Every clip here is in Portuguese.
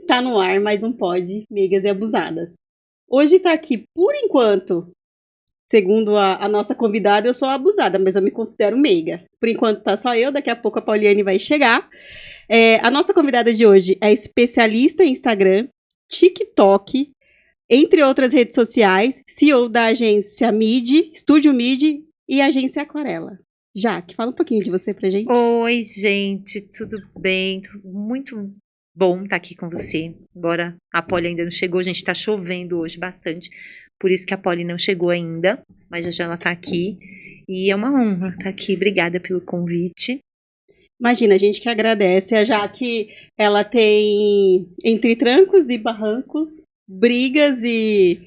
Está no ar mais um pod Meigas e Abusadas. Hoje tá aqui, por enquanto, segundo a nossa convidada, eu sou abusada, mas eu me considero meiga. Por enquanto tá só eu, daqui a pouco a Pauliane vai chegar. A nossa convidada de hoje é especialista em Instagram, TikTok, entre outras redes sociais, CEO da agência MIDI, Estúdio MIDI e agência Aquarela. Jaque, fala um pouquinho de você pra gente. Oi, gente, tudo bem? Muito bom estar aqui com você. Embora a Polly ainda não chegou, a gente está chovendo hoje bastante, por isso que a Polly não chegou ainda, mas já ela está aqui e é uma honra estar aqui. Obrigada pelo convite. Imagina, a gente que agradece, a Jaque, ela tem entre trancos e barrancos, brigas e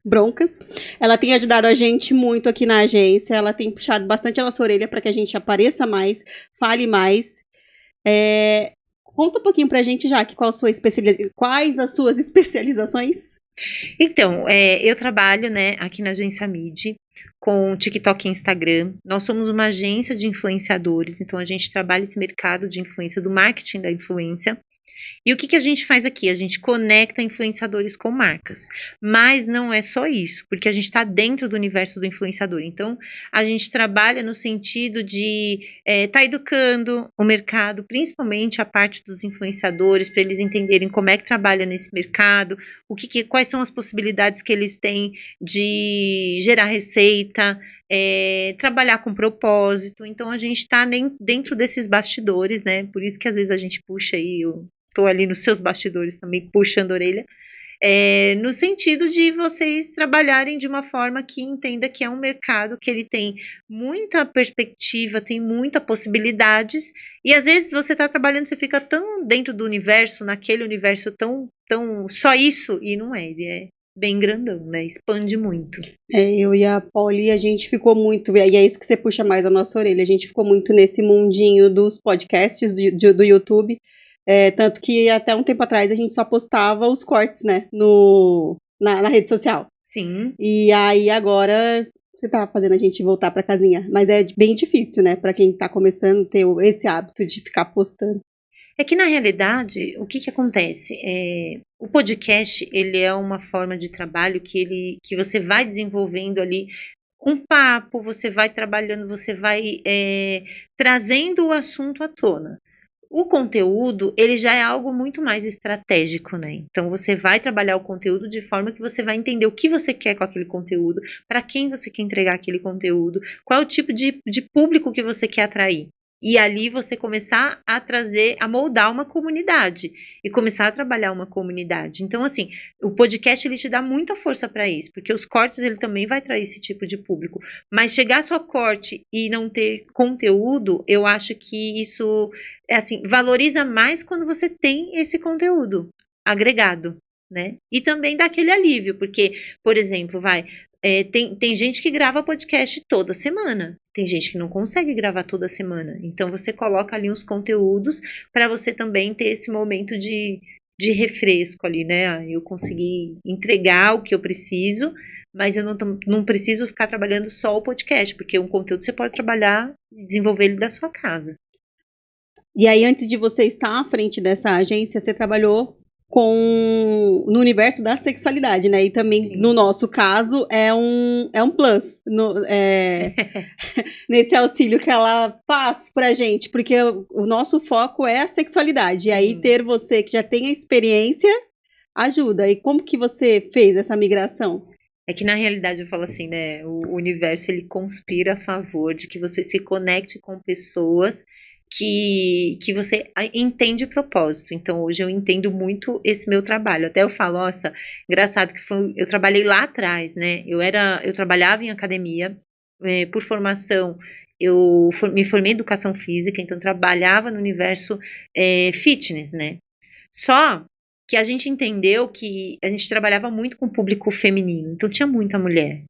broncas. Ela tem ajudado a gente muito aqui na agência, ela tem puxado bastante a nossa orelha para que a gente apareça mais, fale mais. Conta um pouquinho pra gente, Jaque, quais as suas especializações? Então, eu trabalho, né, aqui na agência MIDI com TikTok e Instagram. Nós somos uma agência de influenciadores, então a gente trabalha esse mercado de influência, do marketing da influência. E o que a gente faz aqui? A gente conecta influenciadores com marcas. Mas não é só isso, porque a gente está dentro do universo do influenciador. Então, a gente trabalha no sentido de tá educando o mercado, principalmente a parte dos influenciadores, para eles entenderem como é que trabalha nesse mercado, quais são as possibilidades que eles têm de gerar receita, trabalhar com propósito. Então, a gente está dentro desses bastidores, né? Por isso que às vezes a gente puxa aí estou ali nos seus bastidores também, puxando a orelha, no sentido de vocês trabalharem de uma forma que entenda que é um mercado que ele tem muita perspectiva, tem muita possibilidades, e às vezes você está trabalhando, você fica tão dentro do universo, naquele universo tão só isso, e não é, ele é bem grandão, né? Expande muito. Eu e a Polly, a gente ficou muito, e é isso que você puxa mais a nossa orelha, a gente ficou muito nesse mundinho dos podcasts do YouTube. Tanto que até um tempo atrás a gente só postava os cortes, né, na rede social. Sim. E aí agora você tá fazendo a gente voltar pra casinha. Mas é bem difícil, né, pra quem tá começando a ter esse hábito de ficar postando. É que na realidade, o que acontece? O podcast, ele é uma forma de trabalho que você vai desenvolvendo ali um papo, você vai trabalhando, você vai trazendo o assunto à tona. O conteúdo, ele já é algo muito mais estratégico, né? Então, você vai trabalhar o conteúdo de forma que você vai entender o que você quer com aquele conteúdo, para quem você quer entregar aquele conteúdo, qual é o tipo de público que você quer atrair. E ali você começar a trazer, a moldar uma comunidade e começar a trabalhar uma comunidade. Então, assim, o podcast ele te dá muita força para isso, porque os cortes ele também vai trazer esse tipo de público. Mas chegar só corte e não ter conteúdo, eu acho que isso valoriza mais quando você tem esse conteúdo agregado, né? E também dá aquele alívio, porque, por exemplo, tem gente que grava podcast toda semana, tem gente que não consegue gravar toda semana. Então você coloca ali uns conteúdos para você também ter esse momento de refresco ali, né? Eu consegui entregar o que eu preciso, mas eu não preciso ficar trabalhando só o podcast, porque um conteúdo você pode trabalhar e desenvolver ele da sua casa. E aí, antes de você estar à frente dessa agência, você trabalhou no universo da sexualidade, né? E também, Sim. no nosso caso, é um plus nesse auxílio que ela faz pra gente, porque o nosso foco é a sexualidade. E aí, ter você que já tem a experiência ajuda. E como que você fez essa migração? É que na realidade eu falo assim, né? O universo ele conspira a favor de que você se conecte com pessoas que você entende propósito. Então hoje eu entendo muito esse meu trabalho. Até eu falo, nossa, engraçado que eu trabalhei lá atrás, né? Eu trabalhava em academia, por formação. Eu me formei em educação física, então trabalhava no universo fitness, né? Só que a gente entendeu que a gente trabalhava muito com o público feminino, então tinha muita mulher.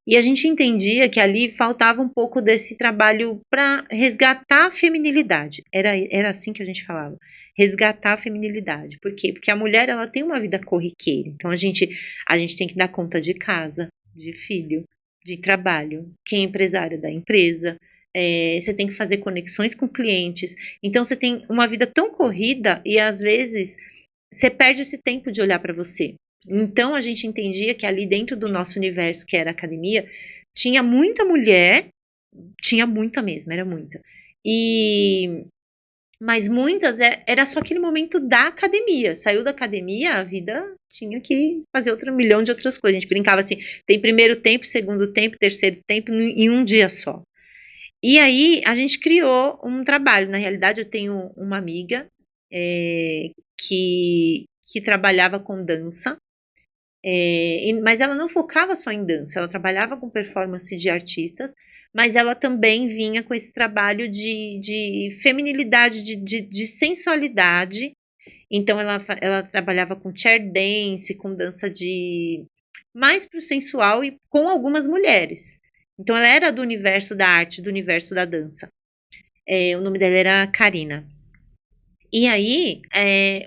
E a gente entendia que ali faltava um pouco desse trabalho para resgatar a feminilidade. Era assim que a gente falava, resgatar a feminilidade. Por quê? Porque a mulher ela tem uma vida corriqueira. Então a gente tem que dar conta de casa, de filho, de trabalho. Quem é empresária da empresa, você tem que fazer conexões com clientes. Então você tem uma vida tão corrida e às vezes você perde esse tempo de olhar para você. Então a gente entendia que ali dentro do nosso universo, que era a academia, tinha muita mulher, tinha muita mesmo, era muita. Mas muitas era só aquele momento da academia. Saiu da academia, a vida tinha que fazer outro milhão de outras coisas. A gente brincava assim: tem primeiro tempo, segundo tempo, terceiro tempo, em um dia só. E aí a gente criou um trabalho. Na realidade, eu tenho uma amiga que trabalhava com dança. Mas ela não focava só em dança, ela trabalhava com performance de artistas, mas ela também vinha com esse trabalho de feminilidade, de sensualidade. Então ela trabalhava com chair dance, com dança mais para o sensual e com algumas mulheres. Então ela era do universo da arte, do universo da dança. O nome dela era Karina. E aí,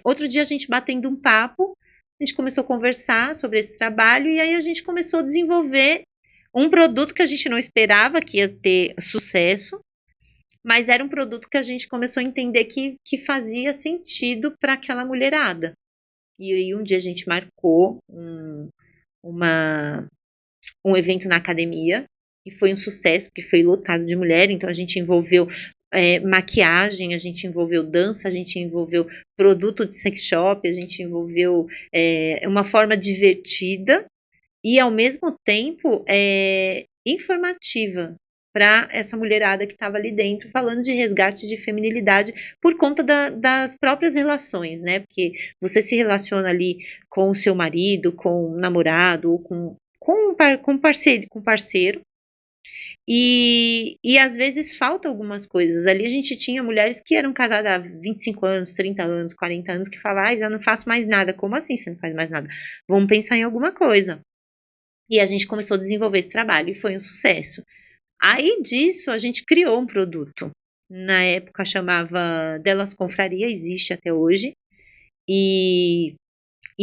outro dia a gente batendo um papo, a gente começou a conversar sobre esse trabalho e aí a gente começou a desenvolver um produto que a gente não esperava que ia ter sucesso, mas era um produto que a gente começou a entender que fazia sentido para aquela mulherada. E aí um dia a gente marcou um evento na academia e foi um sucesso, porque foi lotado de mulher, então a gente envolveu maquiagem, a gente envolveu dança, a gente envolveu produto de sex shop, a gente envolveu uma forma divertida e ao mesmo tempo informativa para essa mulherada que estava ali dentro, falando de resgate de feminilidade por conta das próprias relações, né? Porque você se relaciona ali com o seu marido, com o namorado, ou com parceiro. E às vezes falta algumas coisas. Ali a gente tinha mulheres que eram casadas há 25 anos, 30 anos, 40 anos, que falavam, já não faço mais nada. Como assim você não faz mais nada? Vamos pensar em alguma coisa. E a gente começou a desenvolver esse trabalho e foi um sucesso. Aí disso a gente criou um produto. Na época chamava Delas Confraria, existe até hoje. E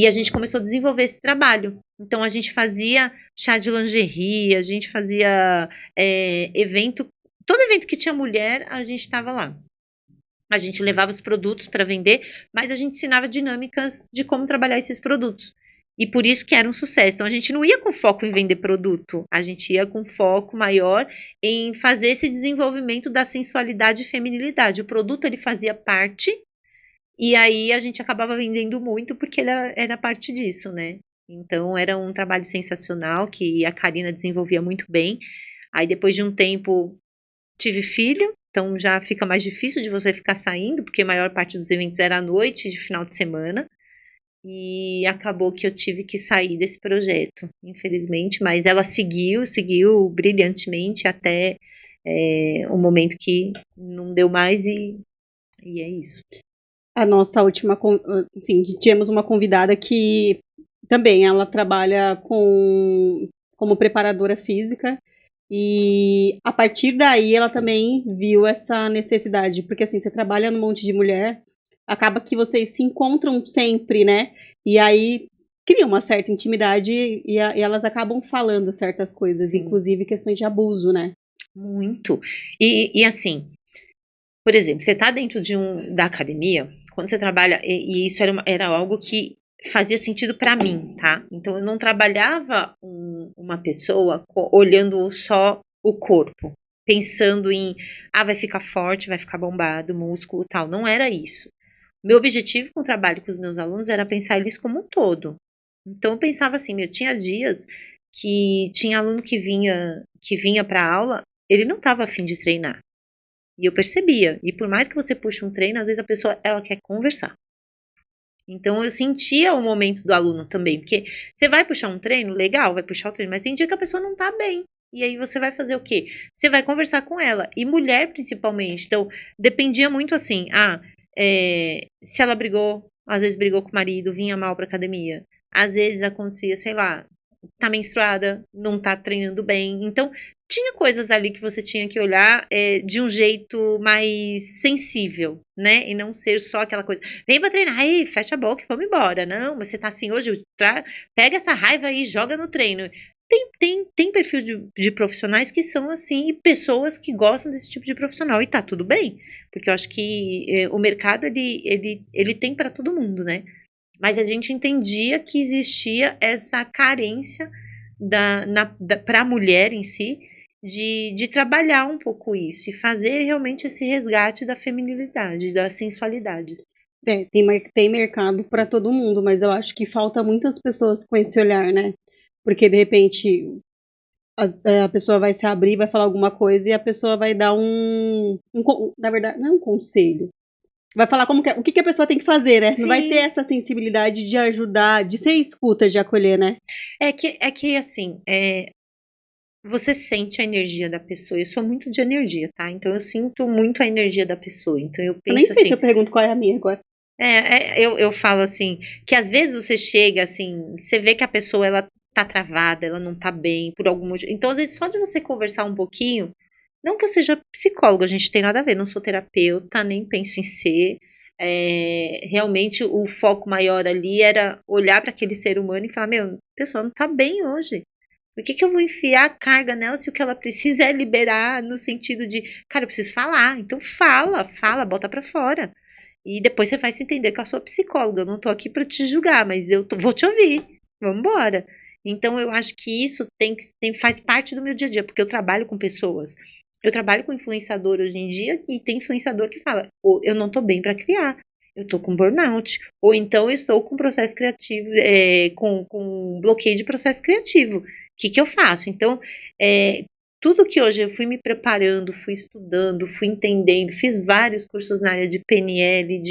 a gente começou a desenvolver esse trabalho. Então, a gente fazia chá de lingerie, a gente fazia evento. Todo evento que tinha mulher, a gente estava lá. A gente levava os produtos para vender, mas a gente ensinava dinâmicas de como trabalhar esses produtos. E por isso que era um sucesso. Então, a gente não ia com foco em vender produto, a gente ia com foco maior em fazer esse desenvolvimento da sensualidade e feminilidade. O produto, ele fazia parte. E aí a gente acabava vendendo muito porque ele era parte disso, né? Então era um trabalho sensacional que a Karina desenvolvia muito bem. Aí depois de um tempo tive filho, então já fica mais difícil de você ficar saindo, porque a maior parte dos eventos era à noite, de final de semana. E acabou que eu tive que sair desse projeto, infelizmente, mas ela seguiu brilhantemente até o momento que não deu mais e é isso. A nossa última, enfim, tínhamos uma convidada que também ela trabalha como preparadora física e a partir daí ela também viu essa necessidade, porque assim, você trabalha num monte de mulher, acaba que vocês se encontram sempre, né? E aí cria uma certa intimidade e elas acabam falando certas coisas, sim, inclusive questões de abuso, né? Muito. E assim, por exemplo, você está dentro da academia, quando você trabalha, e isso era algo que fazia sentido para mim, tá? Então eu não trabalhava uma pessoa olhando só o corpo, pensando em, vai ficar forte, vai ficar bombado, músculo, tal. Não era isso. Meu objetivo com o trabalho com os meus alunos era pensar eles como um todo. Então eu pensava assim, eu tinha dias que tinha aluno que vinha para aula, ele não estava afim de treinar. E eu percebia. E por mais que você puxe um treino, às vezes a pessoa ela quer conversar. Então eu sentia o momento do aluno também, porque você vai puxar um treino, legal, vai puxar o treino, mas tem dia que a pessoa não tá bem. E aí você vai fazer o quê? Você vai conversar com ela. E mulher principalmente. Então dependia muito assim, se ela brigou, às vezes brigou com o marido, vinha mal pra academia. Às vezes acontecia, sei lá, tá menstruada, não tá treinando bem. Então tinha coisas ali que você tinha que olhar de um jeito mais sensível, né? E não ser só aquela coisa, vem pra treinar, aí, fecha a boca e vamos embora. Não, mas você tá assim hoje, pega essa raiva aí e joga no treino. Tem perfil de profissionais que são assim, e pessoas que gostam desse tipo de profissional, e tá tudo bem, porque eu acho que o mercado, ele tem para todo mundo, né? Mas a gente entendia que existia essa carência para a mulher em si, de trabalhar um pouco isso e fazer realmente esse resgate da feminilidade, da sensualidade. Tem mercado para todo mundo, mas eu acho que falta muitas pessoas com esse olhar, né? Porque de repente a pessoa vai se abrir, vai falar alguma coisa e a pessoa vai dar na verdade, não é um conselho. Vai falar o que a pessoa tem que fazer, né? Não vai ter essa sensibilidade de ajudar, de ser escuta, de acolher, né? É que assim, você sente a energia da pessoa. Eu sou muito de energia, tá? Então eu sinto muito a energia da pessoa. Então eu Eu nem penso sei assim. se eu pergunto qual é a minha agora. Eu falo assim, que às vezes você chega assim, você vê que a pessoa ela tá travada, ela não tá bem por algum motivo. Então, às vezes, só de você conversar um pouquinho, não que eu seja psicóloga, a gente tem nada a ver, não sou terapeuta, nem penso em ser. Realmente o foco maior ali era olhar para aquele ser humano e falar, meu, a pessoa não tá bem hoje. Por que eu vou enfiar a carga nela se o que ela precisa é liberar no sentido de, cara, eu preciso falar. Então fala, bota pra fora. E depois você vai se entender com a sua psicóloga. Eu não tô aqui pra te julgar, mas vou te ouvir. Vamos embora. Então eu acho que isso faz parte do meu dia a dia, porque eu trabalho com pessoas. Eu trabalho com influenciador hoje em dia e tem influenciador que fala, eu não tô bem pra criar. Eu tô com burnout. Ou então eu estou com processo criativo, com bloqueio de processo criativo. O que eu faço? Então, tudo que hoje eu fui me preparando, fui estudando, fui entendendo, fiz vários cursos na área de PNL,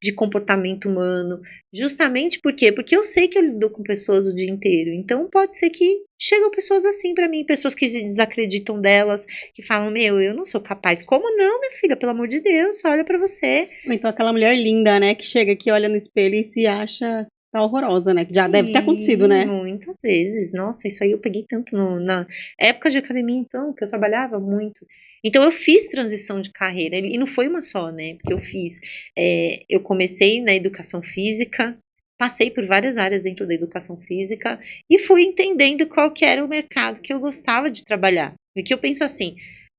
de comportamento humano, justamente por quê? Porque eu sei que eu lido com pessoas o dia inteiro, então pode ser que chegam pessoas assim pra mim, pessoas que se desacreditam delas, que falam, meu, eu não sou capaz. Como não, minha filha? Pelo amor de Deus, olha pra você. Ou então aquela mulher linda, né, que chega aqui, olha no espelho e se acha tá horrorosa, né? Que já deve ter acontecido, Sim, né? muitas vezes. Nossa, isso aí eu peguei tanto na época de academia, então, que eu trabalhava muito. Então, eu fiz transição de carreira, e não foi uma só, né? Porque eu comecei na educação física, passei por várias áreas dentro da educação física e fui entendendo qual que era o mercado que eu gostava de trabalhar. Porque eu penso assim,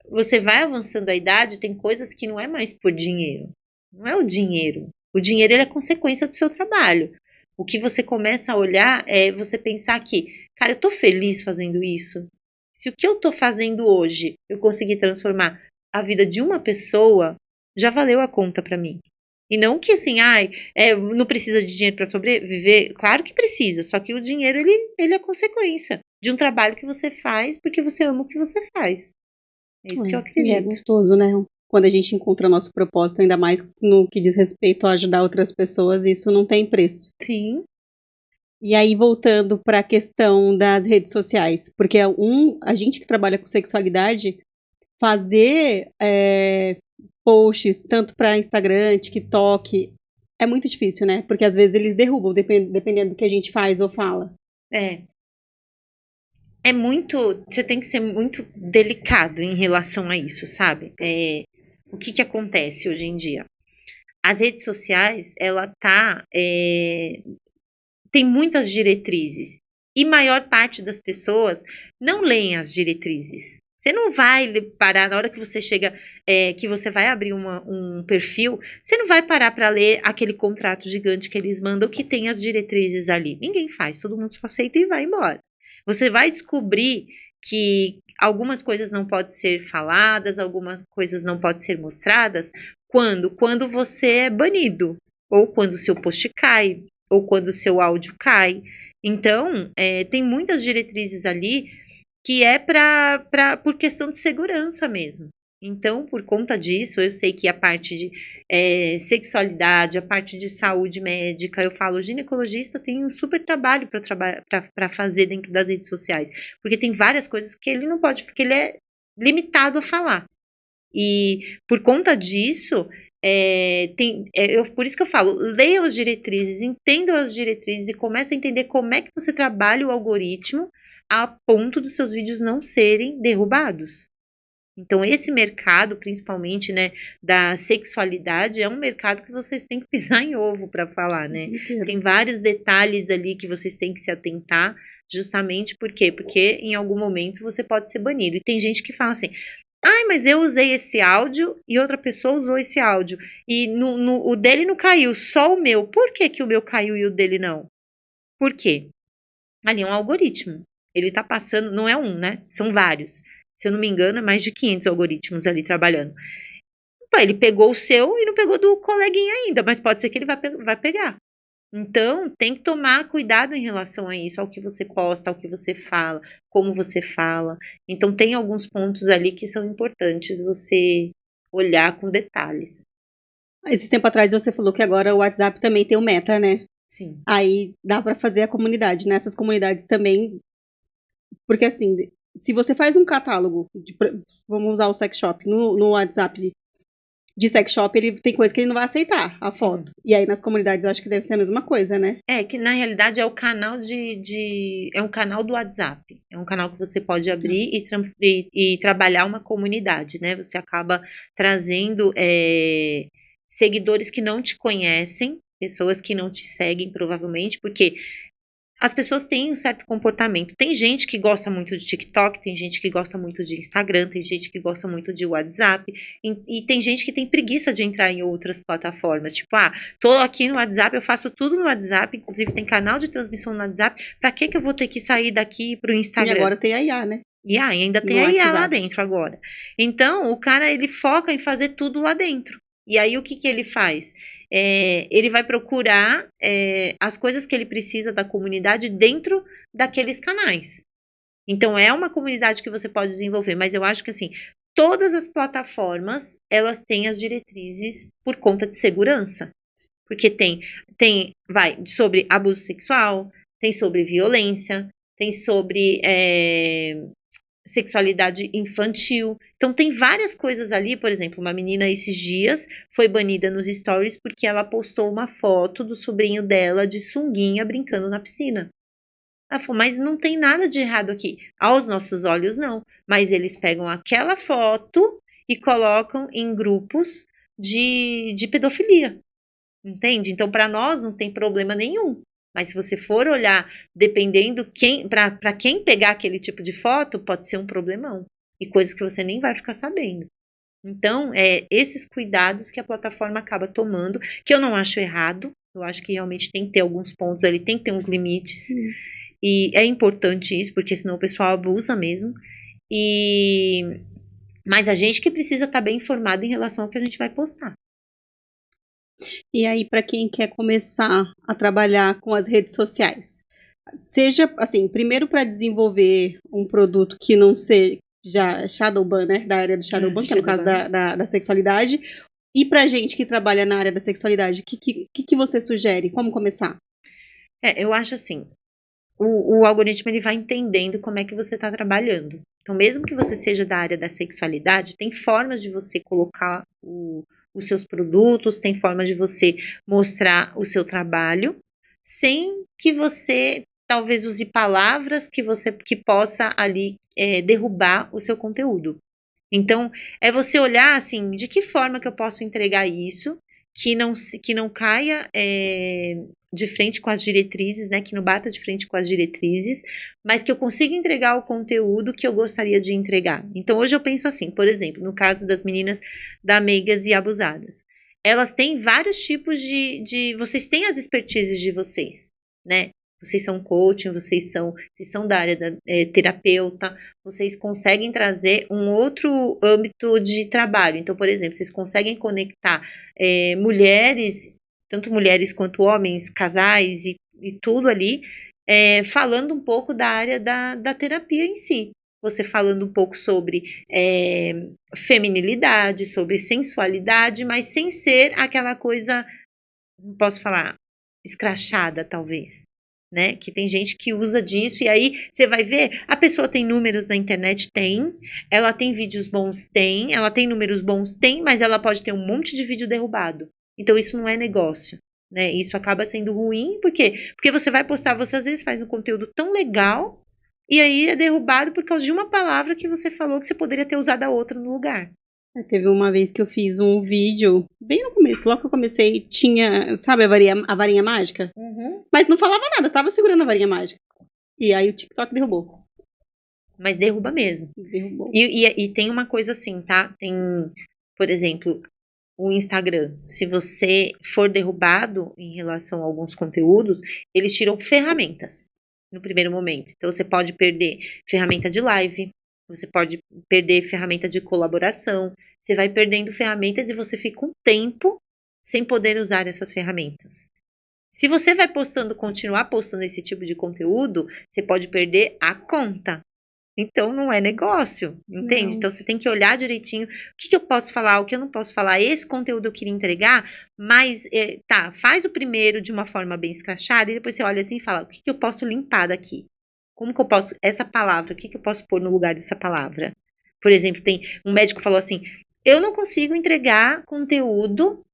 você vai avançando a idade, tem coisas que não é mais por dinheiro. Não é o dinheiro. O dinheiro ele é consequência do seu trabalho. O que você começa a olhar é você pensar que, cara, eu tô feliz fazendo isso. Se o que eu tô fazendo hoje eu conseguir transformar a vida de uma pessoa, já valeu a conta pra mim. E não que assim, não precisa de dinheiro para sobreviver. Claro que precisa, só que o dinheiro ele é consequência de um trabalho que você faz porque você ama o que você faz. É isso que eu E é acredito. gostoso, né? Quando a gente encontra nosso propósito, ainda mais no que diz respeito a ajudar outras pessoas, isso não tem preço. Sim. E aí, voltando para a questão das redes sociais, porque a gente que trabalha com sexualidade, fazer posts tanto para Instagram, TikTok, é muito difícil, né? Porque às vezes eles derrubam, dependendo do que a gente faz ou fala. Você tem que ser muito delicado em relação a isso, sabe? O que acontece hoje em dia? As redes sociais, tem muitas diretrizes e maior parte das pessoas não leem as diretrizes. Você não vai parar na hora que você chega, que você vai abrir um perfil, você não vai parar para ler aquele contrato gigante que eles mandam que tem as diretrizes ali. Ninguém faz, todo mundo só aceita e vai embora. Você vai descobrir que algumas coisas não podem ser faladas, algumas coisas não podem ser mostradas. Quando você é banido, ou quando o seu post cai, ou quando o seu áudio cai. Então, tem muitas diretrizes ali que é por questão de segurança mesmo. Então, por conta disso, eu sei que a parte de sexualidade, a parte de saúde médica, eu falo, o ginecologista tem um super trabalho para fazer dentro das redes sociais, porque tem várias coisas que ele não pode, porque ele é limitado a falar. E por conta disso, por isso que eu falo, leiam as diretrizes, entendam as diretrizes e comece a entender como é que você trabalha o algoritmo a ponto dos seus vídeos não serem derrubados. Então, esse mercado, principalmente, né, da sexualidade, é um mercado que vocês têm que pisar em ovo para falar, né? Tem vários detalhes ali que vocês têm que se atentar, justamente por quê? Porque em algum momento você pode ser banido. E tem gente que fala assim, Ai, mas eu usei esse áudio e outra pessoa usou esse áudio. E o dele não caiu, só o meu. Por que que o meu caiu e o dele não? Por quê? Ali é um algoritmo. Ele tá passando, não é um, né? São vários. Se eu não me engano, é mais de 500 algoritmos ali trabalhando. Pô, ele pegou o seu e não pegou do coleguinha ainda, mas pode ser que ele vai pegar. Então, tem que tomar cuidado em relação a isso, ao que você posta, ao que você fala, como você fala. Então, tem alguns pontos ali que são importantes você olhar com detalhes. Esse tempo atrás você falou que agora o WhatsApp também tem o Meta, né? Sim. Aí dá pra fazer a comunidade. Nessas comunidades também. Porque assim, se você faz um catálogo, vamos usar o sex shop, no WhatsApp de sex shop, ele tem coisa que ele não vai aceitar, a foto. E aí nas comunidades eu acho que deve ser a mesma coisa, né? É, que na realidade é o canal é um canal do WhatsApp. É um canal que você pode abrir e trabalhar uma comunidade, né? Você acaba trazendo seguidores que não te conhecem, pessoas que não te seguem, provavelmente, porque as pessoas têm um certo comportamento. Tem gente que gosta muito de TikTok, tem gente que gosta muito de Instagram, tem gente que gosta muito de WhatsApp, e tem gente que tem preguiça de entrar em outras plataformas. Tipo, tô aqui no WhatsApp, eu faço tudo no WhatsApp, inclusive tem canal de transmissão no WhatsApp, pra que eu vou ter que sair daqui pro Instagram? E agora tem a IA, né? E ainda tem a IA lá dentro agora. Então, o cara, ele foca em fazer tudo lá dentro. E aí, o que ele faz? Ele vai procurar as coisas que ele precisa da comunidade dentro daqueles canais. Então, é uma comunidade que você pode desenvolver, mas eu acho que, assim, todas as plataformas, elas têm as diretrizes por conta de segurança. Porque vai sobre abuso sexual, tem sobre violência, tem sobre sexualidade infantil. Então, tem várias coisas ali. Por exemplo, uma menina esses dias foi banida nos stories porque ela postou uma foto do sobrinho dela de sunguinha brincando na piscina. Ela falou, mas não tem nada de errado aqui. Aos nossos olhos, não. Mas eles pegam aquela foto e colocam em grupos de pedofilia. Entende? Então, para nós não tem problema nenhum. Mas se você for olhar, dependendo para quem pegar aquele tipo de foto, pode ser um problemão. E coisas que você nem vai ficar sabendo. Então, esses cuidados que a plataforma acaba tomando, que eu não acho errado. Eu acho que realmente tem que ter alguns pontos ali, tem que ter uns limites. E é importante isso, porque senão o pessoal abusa mesmo. Mas a gente que precisa estar bem informado em relação ao que a gente vai postar. E aí, para quem quer começar a trabalhar com as redes sociais, seja, assim, primeiro para desenvolver um produto que não seja Shadowban, né, da área do Shadowban, que é no caso da sexualidade, e para gente que trabalha na área da sexualidade, o que você sugere? Como começar? Eu acho assim, o algoritmo ele vai entendendo como é que você está trabalhando. Então, mesmo que você seja da área da sexualidade, tem formas de você colocar os seus produtos, tem forma de você mostrar o seu trabalho, sem que você talvez use palavras que possa ali derrubar o seu conteúdo. Então, é você olhar assim, de que forma que eu posso entregar isso, que não caia de frente com as diretrizes, né, que não bata de frente com as diretrizes, mas que eu consiga entregar o conteúdo que eu gostaria de entregar. Então, hoje eu penso assim, por exemplo, no caso das meninas da Meigas e Abusadas. Elas têm vários tipos vocês têm as expertises de vocês, né? Vocês são coaching, vocês são da área da terapeuta, vocês conseguem trazer um outro âmbito de trabalho. Então, por exemplo, vocês conseguem conectar mulheres, tanto mulheres quanto homens, casais e tudo ali, falando um pouco da área da terapia em si. Você falando um pouco sobre feminilidade, sobre sensualidade, mas sem ser aquela coisa, não posso falar, escrachada, talvez. Né? Que tem gente que usa disso e aí você vai ver, a pessoa tem números na internet, ela tem vídeos bons, ela tem números bons, mas ela pode ter um monte de vídeo derrubado. Então isso não é negócio, né? Isso acaba sendo ruim, porque você vai postar, você às vezes faz um conteúdo tão legal e aí é derrubado por causa de uma palavra que você falou que você poderia ter usado a outra no lugar. Teve uma vez que eu fiz um vídeo, bem no começo, logo que eu comecei, tinha, sabe a varinha mágica? Uhum. Mas não falava nada, eu estava segurando a varinha mágica. E aí o TikTok derrubou. mas derruba mesmo. Derrubou. E tem uma coisa assim, tá? Tem, por exemplo, o Instagram. Se você for derrubado em relação a alguns conteúdos, eles tiram ferramentas no primeiro momento. Então, você pode perder ferramenta de live, você pode perder ferramenta de colaboração, você vai perdendo ferramentas e você fica um tempo sem poder usar essas ferramentas. Se você vai continuar postando esse tipo de conteúdo, você pode perder a conta. Então, não é negócio, entende? Não. Então, você tem que olhar direitinho o que eu posso falar, o que eu não posso falar. Esse conteúdo eu queria entregar, mas, faz o primeiro de uma forma bem escrachada e depois você olha assim e fala, o que eu posso limpar daqui? Como que eu posso, essa palavra, o que eu posso pôr no lugar dessa palavra? Por exemplo, tem um médico falou assim, eu não consigo entregar conteúdo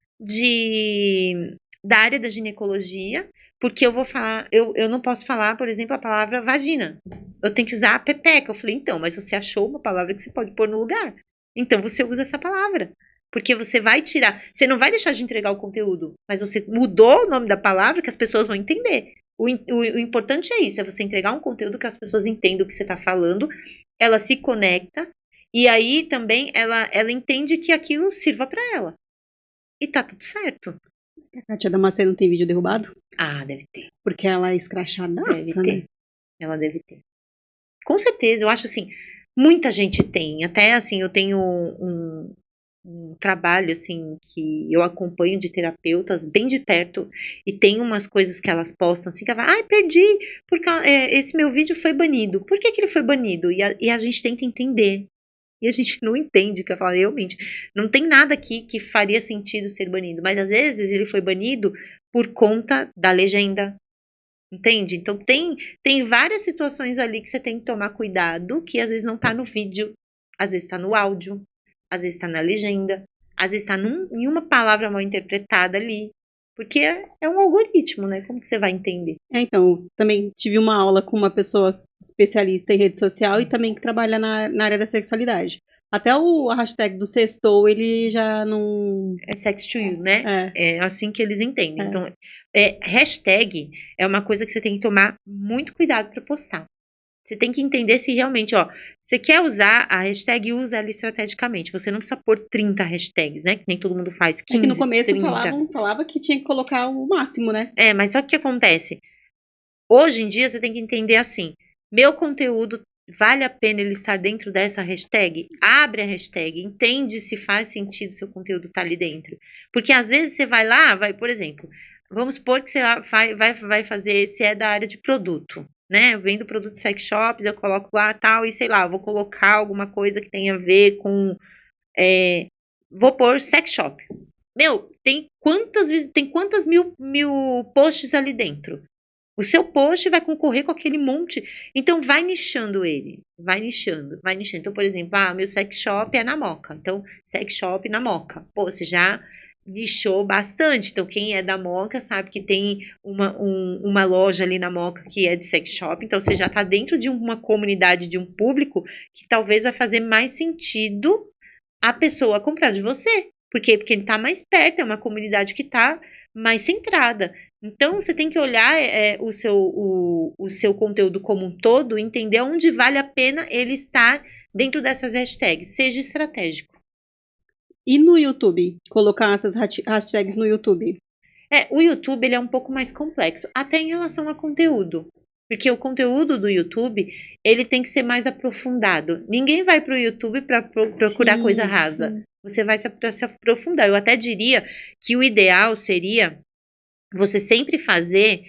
da área da ginecologia, porque eu vou falar, eu não posso falar, por exemplo, a palavra vagina. Eu tenho que usar a pepeca. Eu falei, então, mas você achou uma palavra que você pode pôr no lugar. Então você usa essa palavra. Porque você vai tirar, você não vai deixar de entregar o conteúdo, mas você mudou o nome da palavra que as pessoas vão entender. O importante é isso, é você entregar um conteúdo que as pessoas entendam o que você está falando, ela se conecta, e aí também ela entende que aquilo sirva para ela. E tá tudo certo. A Kátia Damasceno tem vídeo derrubado? Ah, deve ter. Porque ela é escrachadaça, Deve ter. né? Ela deve ter. Com certeza, eu acho assim, muita gente tem. Até assim, eu tenho um trabalho assim que eu acompanho de terapeutas bem de perto e tem umas coisas que elas postam assim que ela fala, perdi, porque esse meu vídeo foi banido. Por que ele foi banido? E a gente tenta entender. E a gente não entende, que eu falo, realmente, não tem nada aqui que faria sentido ser banido, mas às vezes ele foi banido por conta da legenda, entende? Então tem várias situações ali que você tem que tomar cuidado, que às vezes não tá no vídeo, às vezes tá no áudio, às vezes tá na legenda, às vezes tá em uma palavra mal interpretada ali, porque é um algoritmo, né? Como que você vai entender? Então, também tive uma aula com uma pessoa especialista em rede social e também que trabalha na área da sexualidade. Até a hashtag do sextou, ele já não... É sex to you, né? É assim que eles entendem. É. Então, hashtag é uma coisa que você tem que tomar muito cuidado para postar. Você tem que entender se realmente, você quer usar a hashtag, usa ela estrategicamente. Você não precisa pôr 30 hashtags, né? Que nem todo mundo faz, 15, É que no começo 30. falava que tinha que colocar o máximo, né? Mas só que o que acontece? Hoje em dia, você tem que entender assim, meu conteúdo, vale a pena ele estar dentro dessa hashtag? Abre a hashtag, entende se faz sentido seu conteúdo estar ali dentro. Porque às vezes você vai lá, por exemplo, vamos supor que você vai fazer, se é da área de produto, né? Eu vendo produto de sex shops, eu coloco lá tal, e sei lá, eu vou colocar alguma coisa que tenha a ver com. Vou pôr sex shop. Meu, tem quantas mil posts ali dentro? O seu post vai concorrer com aquele monte. Então, vai nichando ele. Vai nichando. Então, por exemplo, meu sex shop é na Moca. Então, sex shop na Moca. Pô, você já nichou bastante. Então, quem é da Moca sabe que tem uma loja ali na Moca que é de sex shop. Então, você já está dentro de uma comunidade, de um público que talvez vai fazer mais sentido a pessoa comprar de você. Por quê? Porque ele está mais perto, é uma comunidade que está mais centrada. Então, você tem que olhar o seu conteúdo como um todo, entender onde vale a pena ele estar dentro dessas hashtags. Seja estratégico. E no YouTube? Colocar essas hashtags no YouTube? O YouTube ele é um pouco mais complexo, até em relação a conteúdo. Porque o conteúdo do YouTube, ele tem que ser mais aprofundado. Ninguém vai para o YouTube para procurar coisa rasa. Sim. Você vai para se aprofundar. Eu até diria que o ideal seria você sempre fazer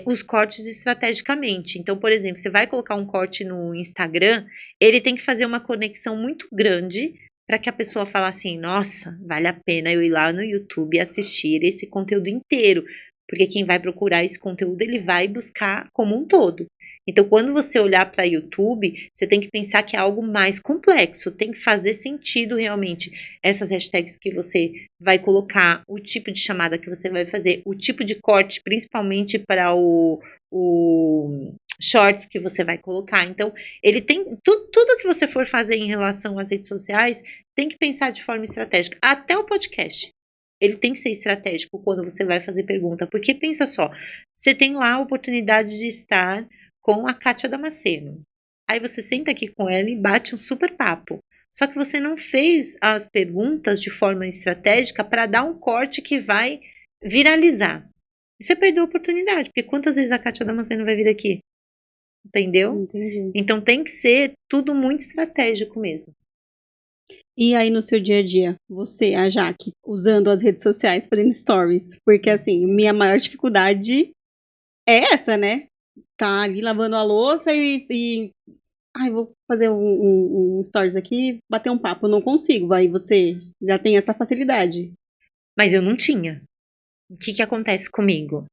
os cortes estrategicamente. Então, por exemplo, você vai colocar um corte no Instagram, ele tem que fazer uma conexão muito grande para que a pessoa fale assim, nossa, vale a pena eu ir lá no YouTube e assistir esse conteúdo inteiro. Porque quem vai procurar esse conteúdo, ele vai buscar como um todo. Então, quando você olhar para YouTube, você tem que pensar que é algo mais complexo, tem que fazer sentido realmente essas hashtags que você vai colocar, o tipo de chamada que você vai fazer, o tipo de corte, principalmente para o shorts que você vai colocar. Então, ele tem tudo que você for fazer em relação às redes sociais, tem que pensar de forma estratégica. Até o podcast. Ele tem que ser estratégico quando você vai fazer pergunta. Porque pensa só, você tem lá a oportunidade de estar com a Kátia Damasceno. Aí você senta aqui com ela e bate um super papo. Só que você não fez as perguntas de forma estratégica para dar um corte que vai viralizar. E você perdeu a oportunidade, porque ququantas vezes a Kátia Damasceno vai vir aqui? Entendeu? Entendi. Então tem que ser tudo muito estratégico mesmo. E aí no seu dia a dia, você, a Jaque, usando as redes sociais, fazendo stories? Porque assim, minha maior dificuldade é essa, né? Tá ali lavando a louça ai, vou fazer um stories aqui, bater um papo. Eu não consigo. Aí você já tem essa facilidade. Mas eu não tinha. O que acontece comigo?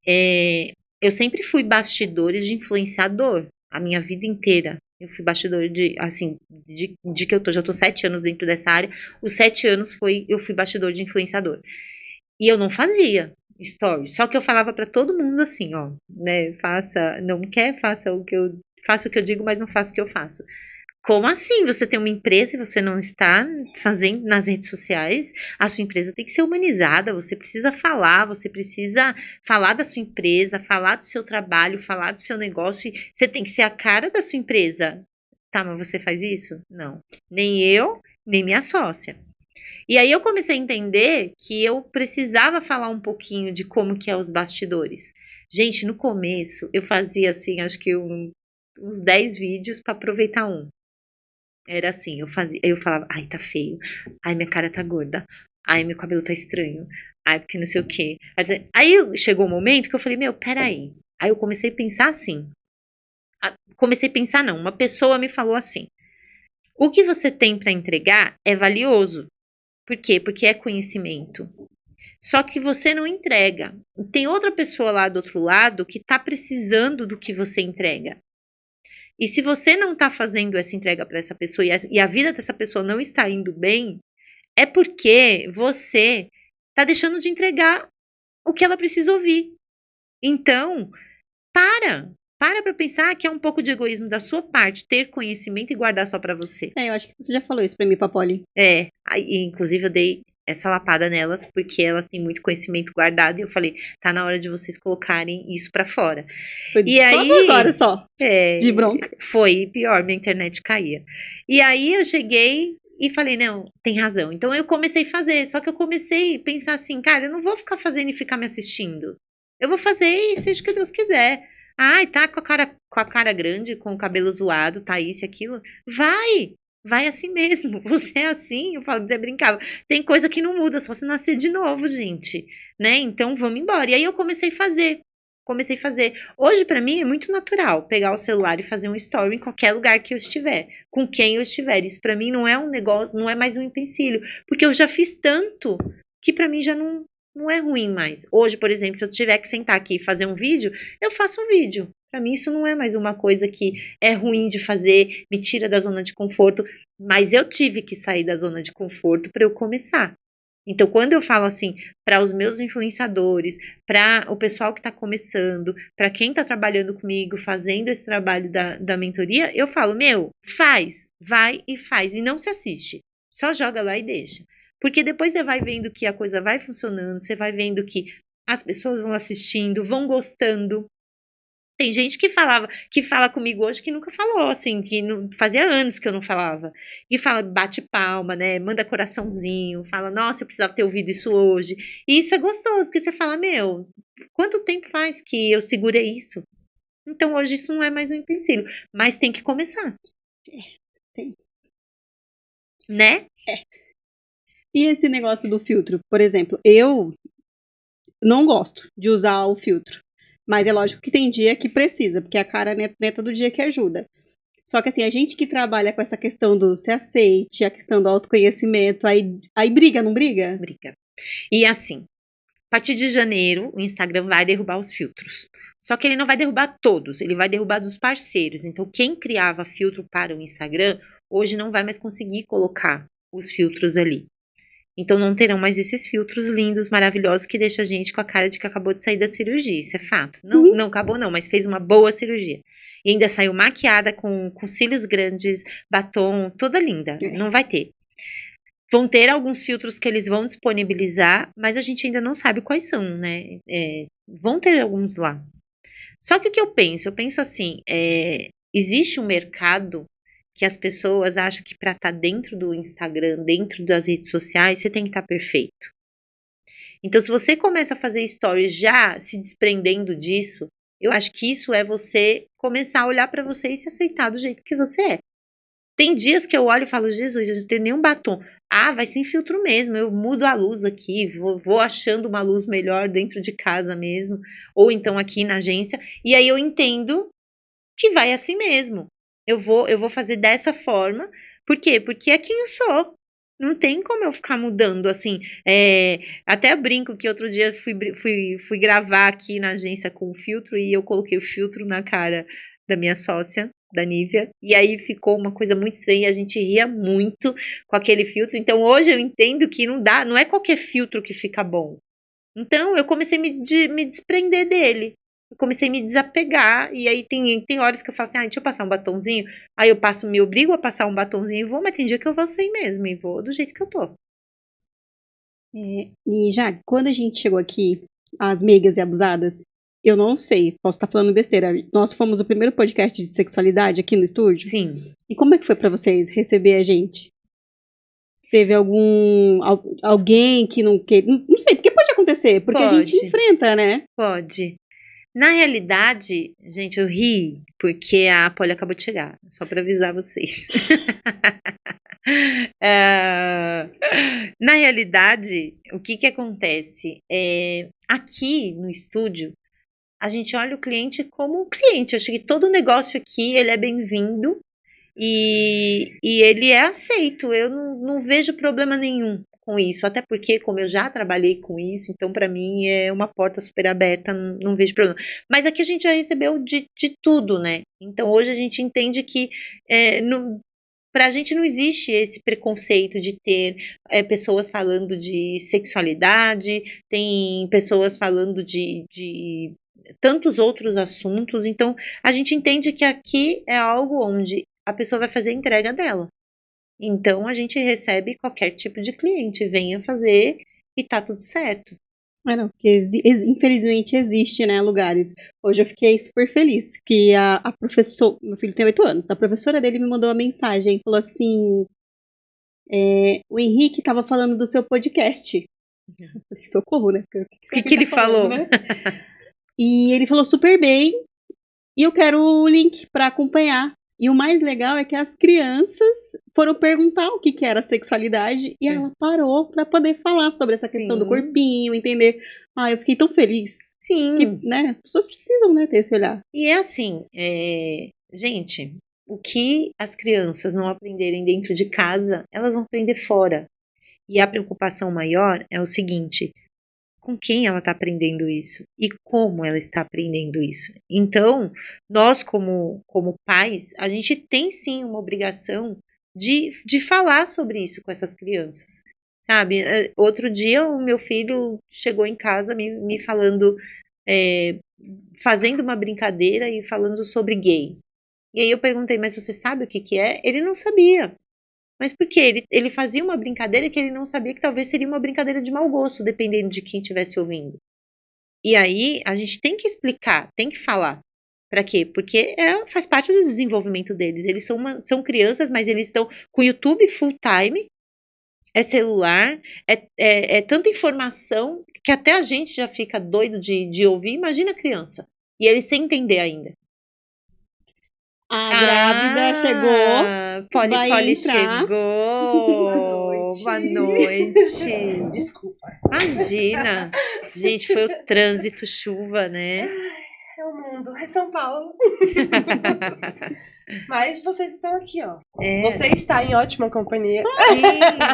Eu sempre fui bastidores de influenciador, a minha vida inteira. Eu fui bastidor de que já tô 7 anos dentro dessa área. Os 7 anos eu fui bastidor de influenciador. E eu não fazia stories. Só que eu falava pra todo mundo assim, ó, né? Faça o que eu digo, mas não faça o que eu faço. Como assim? Você tem uma empresa e você não está fazendo nas redes sociais? A sua empresa tem que ser humanizada, você precisa falar da sua empresa, falar do seu trabalho, falar do seu negócio, você tem que ser a cara da sua empresa. Tá, mas você faz isso? Não. Nem eu, nem minha sócia. E aí eu comecei a entender que eu precisava falar um pouquinho de como que é os bastidores. Gente, no começo eu fazia assim, acho que uns 10 vídeos para aproveitar um. Era assim, eu falava, ai, tá feio, ai, minha cara tá gorda, ai, meu cabelo tá estranho, ai, porque não sei o quê. Aí chegou um momento que eu falei, meu, peraí. Aí eu comecei a pensar assim. Comecei a pensar, não, uma pessoa me falou assim: o que você tem para entregar é valioso. Por quê? Porque é conhecimento. Só que você não entrega. Tem outra pessoa lá do outro lado que tá precisando do que você entrega. E se você não está fazendo essa entrega para essa pessoa e a vida dessa pessoa não está indo bem, é porque você está deixando de entregar o que ela precisa ouvir. Então, para pensar que é um pouco de egoísmo da sua parte ter conhecimento e guardar só para você. Eu acho que você já falou isso pra mim, Papoli. Inclusive eu dei essa lapada nelas, porque elas têm muito conhecimento guardado, e eu falei, tá na hora de vocês colocarem isso pra fora. Foi E só aí, 2 horas só de bronca. Foi pior, minha internet caía. E aí eu cheguei e falei, não, tem razão. Então eu comecei a fazer, só que eu comecei a pensar assim, cara, eu não vou ficar fazendo e ficar me assistindo. Eu vou fazer e seja o que Deus quiser. Ai, tá com a cara grande, com o cabelo zoado, tá isso e aquilo. Vai assim mesmo, você é assim, eu falo, até brincava, tem coisa que não muda, só se nascer de novo, gente, né, então vamos embora, e aí eu comecei a fazer, hoje pra mim é muito natural, pegar o celular e fazer um story em qualquer lugar que eu estiver, com quem eu estiver, isso pra mim não é um negócio, não é mais um empecilho, porque eu já fiz tanto, que pra mim já não é ruim mais. Hoje, por exemplo, se eu tiver que sentar aqui e fazer um vídeo, eu faço um vídeo. Para mim, isso não é mais uma coisa que é ruim de fazer, me tira da zona de conforto, mas eu tive que sair da zona de conforto para eu começar. Então, quando eu falo assim, para os meus influenciadores, para o pessoal que está começando, para quem está trabalhando comigo, fazendo esse trabalho da mentoria, eu falo, meu, vai e faz, e não se assiste, só joga lá e deixa. Porque depois você vai vendo que a coisa vai funcionando, você vai vendo que as pessoas vão assistindo, vão gostando. Tem gente que fala comigo hoje que nunca falou, assim, que não, fazia anos que eu não falava. E fala, bate palma, né? Manda coraçãozinho, fala, nossa, eu precisava ter ouvido isso hoje. E isso é gostoso, porque você fala, meu, quanto tempo faz que eu segurei isso? Então hoje isso não é mais um empecilho, mas tem que começar. Tem. Né? E esse negócio do filtro, por exemplo, eu não gosto de usar o filtro. Mas é lógico que tem dia que precisa, porque a cara não é todo dia que ajuda. Só que assim, a gente que trabalha com essa questão do se aceite, a questão do autoconhecimento, aí briga, não briga? Briga. E assim, a partir de janeiro, o Instagram vai derrubar os filtros. Só que ele não vai derrubar todos, ele vai derrubar dos parceiros. Então, quem criava filtro para o Instagram, hoje não vai mais conseguir colocar os filtros ali. Então não terão mais esses filtros lindos, maravilhosos, que deixa a gente com a cara de que acabou de sair da cirurgia. Isso é fato. Não acabou não, mas fez uma boa cirurgia. E ainda saiu maquiada com cílios grandes, batom, toda linda. Não vai ter. Vão ter alguns filtros que eles vão disponibilizar, mas a gente ainda não sabe quais são, né? Vão ter alguns lá. Só que o que eu penso? Eu penso assim, existe um mercado que as pessoas acham que para estar dentro do Instagram, dentro das redes sociais, você tem que estar perfeito. Então, se você começa a fazer stories já se desprendendo disso, eu acho que isso é você começar a olhar para você e se aceitar do jeito que você é. Tem dias que eu olho e falo, Jesus, eu não tenho nenhum batom. Ah, vai sem filtro mesmo, eu mudo a luz aqui, vou achando uma luz melhor dentro de casa mesmo, ou então aqui na agência, e aí eu entendo que vai assim mesmo. Eu vou fazer dessa forma. Por quê? Porque é quem eu sou. Não tem como eu ficar mudando assim. Até brinco que outro dia fui gravar aqui na agência com o filtro e eu coloquei o filtro na cara da minha sócia, da Nívia, e aí ficou uma coisa muito estranha, a gente ria muito com aquele filtro. Então hoje eu entendo que não é qualquer filtro que fica bom. Então eu comecei a me desprender dele. Eu comecei a me desapegar, e aí tem horas que eu falo assim, deixa eu passar um batonzinho, aí eu me obrigo a passar um batonzinho e vou, mas tem dia que eu vou sem mesmo, e vou do jeito que eu tô. E já, quando a gente chegou aqui, as meigas e abusadas, eu não sei, posso estar falando besteira, nós fomos o primeiro podcast de sexualidade aqui no estúdio. Sim. E como é que foi pra vocês receber a gente? Teve alguém que não sei, porque pode acontecer, porque a gente enfrenta, né? Pode. Na realidade, gente, eu ri porque a Polly acabou de chegar, só para avisar vocês. Na realidade, o que acontece? Aqui no estúdio, a gente olha o cliente como um cliente. Eu acho que todo negócio aqui, ele é bem-vindo e ele é aceito. Eu não vejo problema nenhum com isso, até porque como eu já trabalhei com isso, então para mim é uma porta super aberta, não vejo problema. Mas aqui a gente já recebeu de tudo, né? Então hoje a gente entende que pra gente não existe esse preconceito de ter pessoas falando de sexualidade, tem pessoas falando de tantos outros assuntos, então a gente entende que aqui é algo onde a pessoa vai fazer a entrega dela. Então, a gente recebe qualquer tipo de cliente, venha fazer e tá tudo certo. Não, porque infelizmente existe, né, lugares. Hoje eu fiquei super feliz que a professora, meu filho tem 8 anos, a professora dele me mandou uma mensagem, falou assim, o Henrique estava falando do seu podcast. Eu falei, socorro, né? O que ele falou? Né? E ele falou super bem, e eu quero o link para acompanhar. E o mais legal é que as crianças foram perguntar o que era sexualidade e ela parou para poder falar sobre essa questão do corpinho, entender. Eu fiquei tão feliz. Sim. Que, né, as pessoas precisam, né, ter esse olhar. E é assim, gente, o que as crianças não aprenderem dentro de casa, elas vão aprender fora. E a preocupação maior é o seguinte, com quem ela está aprendendo isso e como ela está aprendendo isso. Então, nós como pais, a gente tem sim uma obrigação de falar sobre isso com essas crianças, sabe? Outro dia o meu filho chegou em casa me falando, fazendo uma brincadeira e falando sobre gay. E aí eu perguntei, mas você sabe o que é? Ele não sabia. Mas por quê? Ele fazia uma brincadeira que ele não sabia que talvez seria uma brincadeira de mau gosto, dependendo de quem estivesse ouvindo. E aí, a gente tem que explicar, tem que falar. Para quê? Porque faz parte do desenvolvimento deles. Eles são crianças, mas eles estão com o YouTube full time, é celular, é tanta informação que até a gente já fica doido de ouvir. Imagina a criança. E eles sem entender ainda. A grávida chegou. Polly chegou. Boa noite. Desculpa. Imagina. Gente, foi o trânsito, chuva, né? É o mundo. É São Paulo. Mas vocês estão aqui, ó. Você está em ótima companhia. Sim,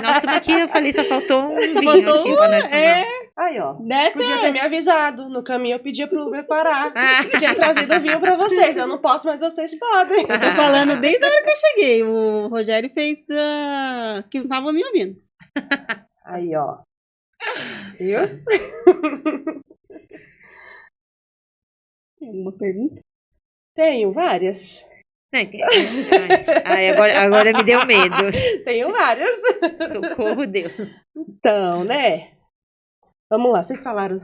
nós estamos aqui. Eu falei, só faltou um vinho aqui pra nós tomar. Aí, ó. Podia ter me avisado. No caminho eu pedia pro Uber parar. Tinha trazido o vinho pra vocês. Eu não posso, mas vocês podem. Eu tô falando desde a hora que eu cheguei. O Rogério fez que não tava me ouvindo. Aí, ó. Viu? Tem alguma pergunta? Tenho várias. Agora me deu medo. Tenho várias. Socorro, Deus. Então, né? Vamos lá, vocês falaram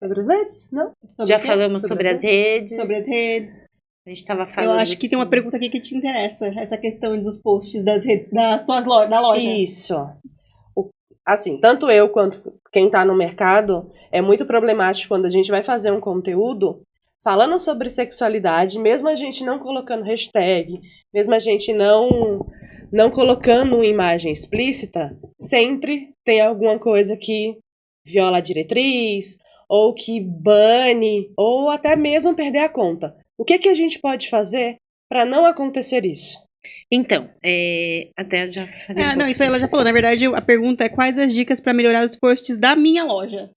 sobre as redes? Não? Já falamos sobre as redes. Sobre as redes. A gente estava Eu falando. acho que tem uma pergunta aqui que te interessa, essa questão dos posts da loja. Isso. Assim, tanto eu quanto quem tá no mercado, é muito problemático quando a gente vai fazer um conteúdo falando sobre sexualidade, mesmo a gente não colocando hashtag, mesmo a gente não colocando uma imagem explícita, sempre tem alguma coisa que viola a diretriz, ou que bane, ou até mesmo perder a conta. O que a gente pode fazer para não acontecer isso? Então, até eu já falei. Não, isso aí ela já falou. Na verdade, a pergunta é quais as dicas para melhorar os posts da minha loja?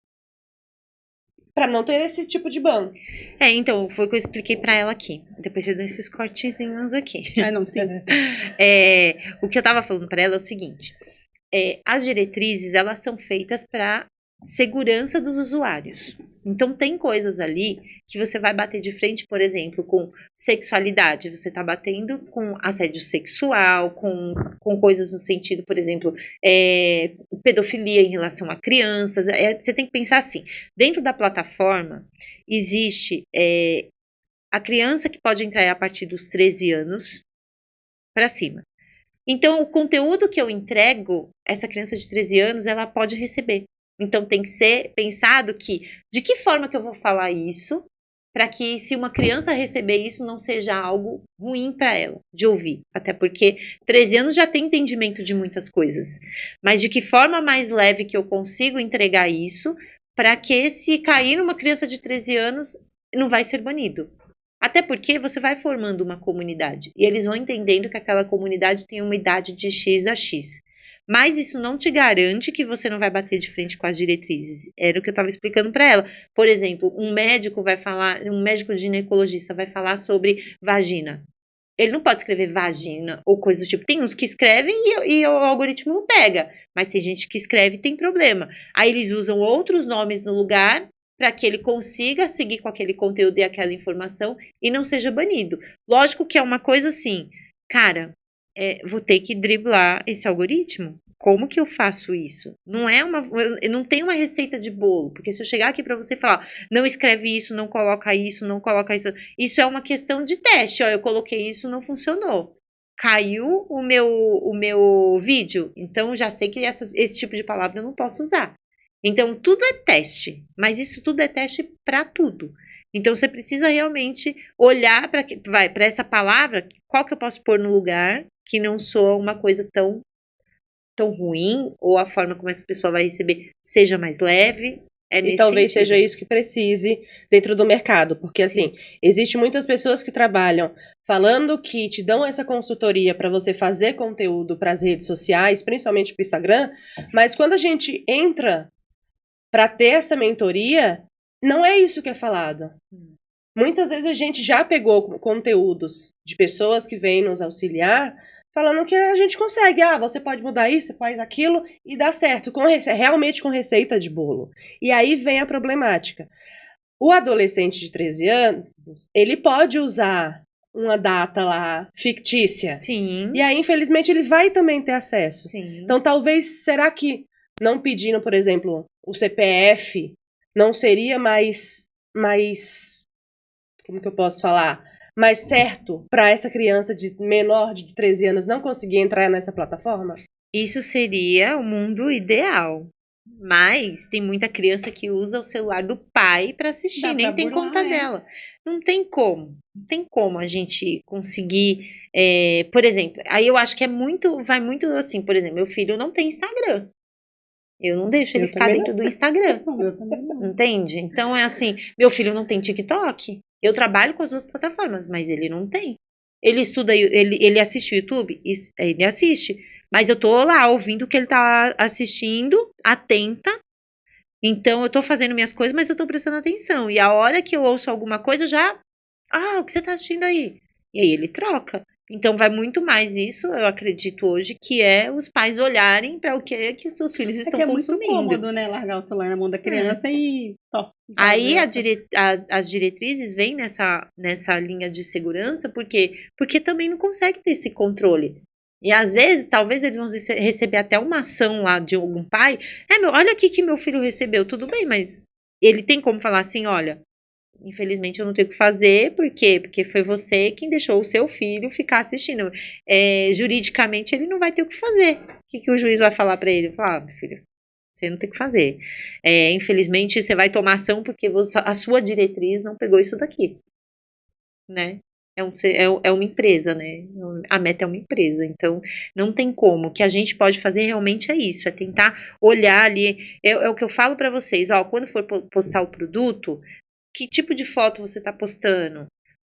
Para não ter esse tipo de ban. Então, foi o que eu expliquei para ela aqui. Depois você dá esses cortezinhos aqui. Não, sim. O que eu tava falando para ela é o seguinte. As diretrizes, elas são feitas para segurança dos usuários. Então, tem coisas ali que você vai bater de frente, por exemplo, com sexualidade. Você está batendo com assédio sexual, com coisas no sentido, por exemplo, pedofilia em relação a crianças. Você tem que pensar assim, dentro da plataforma, existe a criança que pode entrar a partir dos 13 anos para cima. Então, o conteúdo que eu entrego, essa criança de 13 anos, ela pode receber. Então, tem que ser pensado de que forma que eu vou falar isso, para que se uma criança receber isso, não seja algo ruim para ela, de ouvir. Até porque 13 anos já tem entendimento de muitas coisas. Mas de que forma mais leve que eu consigo entregar isso, para que se cair numa criança de 13 anos, não vai ser banido. Até porque você vai formando uma comunidade e eles vão entendendo que aquela comunidade tem uma idade de X a X. Mas isso não te garante que você não vai bater de frente com as diretrizes. Era o que eu estava explicando para ela. Por exemplo, um médico ginecologista vai falar sobre vagina. Ele não pode escrever vagina ou coisa do tipo. Tem uns que escrevem e o algoritmo não pega. Mas tem gente que escreve e tem problema. Aí eles usam outros nomes no lugar para que ele consiga seguir com aquele conteúdo e aquela informação e não seja banido. Lógico que é uma coisa assim, cara, vou ter que driblar esse algoritmo. Como que eu faço isso? Eu não tenho uma receita de bolo, porque se eu chegar aqui para você e falar, não escreve isso, não coloca isso, isso é uma questão de teste. Eu coloquei isso, não funcionou. Caiu o meu vídeo, então já sei que esse tipo de palavra eu não posso usar. Então, tudo é teste, mas isso tudo é teste para tudo. Então, você precisa realmente olhar para essa palavra, qual que eu posso pôr no lugar, que não soa uma coisa tão ruim, ou a forma como essa pessoa vai receber seja mais leve. E talvez seja isso que precise dentro do mercado, porque assim, existe muitas pessoas que trabalham falando que te dão essa consultoria para você fazer conteúdo para as redes sociais, principalmente para o Instagram, mas quando a gente entra para ter essa mentoria, não é isso que é falado. Muitas vezes a gente já pegou conteúdos de pessoas que vêm nos auxiliar, falando que a gente consegue. Você pode mudar isso, você faz aquilo e dá certo, realmente com receita de bolo. E aí vem a problemática. O adolescente de 13 anos, ele pode usar uma data lá fictícia. Sim. E aí, infelizmente, ele vai também ter acesso. Sim. Então, talvez, será que não pedindo, por exemplo, o CPF, não seria mais como que eu posso falar? Mais certo para essa criança menor de 13 anos não conseguir entrar nessa plataforma? Isso seria o mundo ideal. Mas tem muita criança que usa o celular do pai para assistir, nem tem conta dela. Não tem como. Não tem como a gente conseguir. Por exemplo, aí eu acho que vai muito assim, por exemplo, meu filho não tem Instagram. Eu não deixo ele ficar dentro do Instagram. Eu também não. Entende? Então é assim, meu filho não tem TikTok. Eu trabalho com as duas plataformas, mas ele não tem. Ele estuda, ele assiste o YouTube? Ele assiste. Mas eu tô lá ouvindo o que ele tá assistindo, atenta. Então eu tô fazendo minhas coisas, mas eu tô prestando atenção. E a hora que eu ouço alguma coisa, já... o que você tá assistindo aí? E aí ele troca. Então vai muito mais isso, eu acredito hoje, que é os pais olharem para o que os seus filhos estão consumindo. É muito cômodo, né? Largar o celular na mão da criança e... Aí as diretrizes vêm nessa linha de segurança, porque também não consegue ter esse controle. E às vezes, talvez eles vão receber até uma ação lá de algum pai. Olha aqui que meu filho recebeu, tudo bem, mas ele tem como falar assim, olha, infelizmente eu não tenho o que fazer, por quê? Porque foi você quem deixou o seu filho ficar assistindo. Juridicamente ele não vai ter o que fazer. O que o juiz vai falar para ele? Falar, meu filho, você não tem o que fazer. Infelizmente você vai tomar ação porque a sua diretriz não pegou isso daqui, né? É uma empresa, né? A Meta é uma empresa, então não tem como. O que a gente pode fazer realmente é isso, é tentar olhar ali. É o que eu falo para vocês, ó, quando for postar o produto, que tipo de foto você está postando?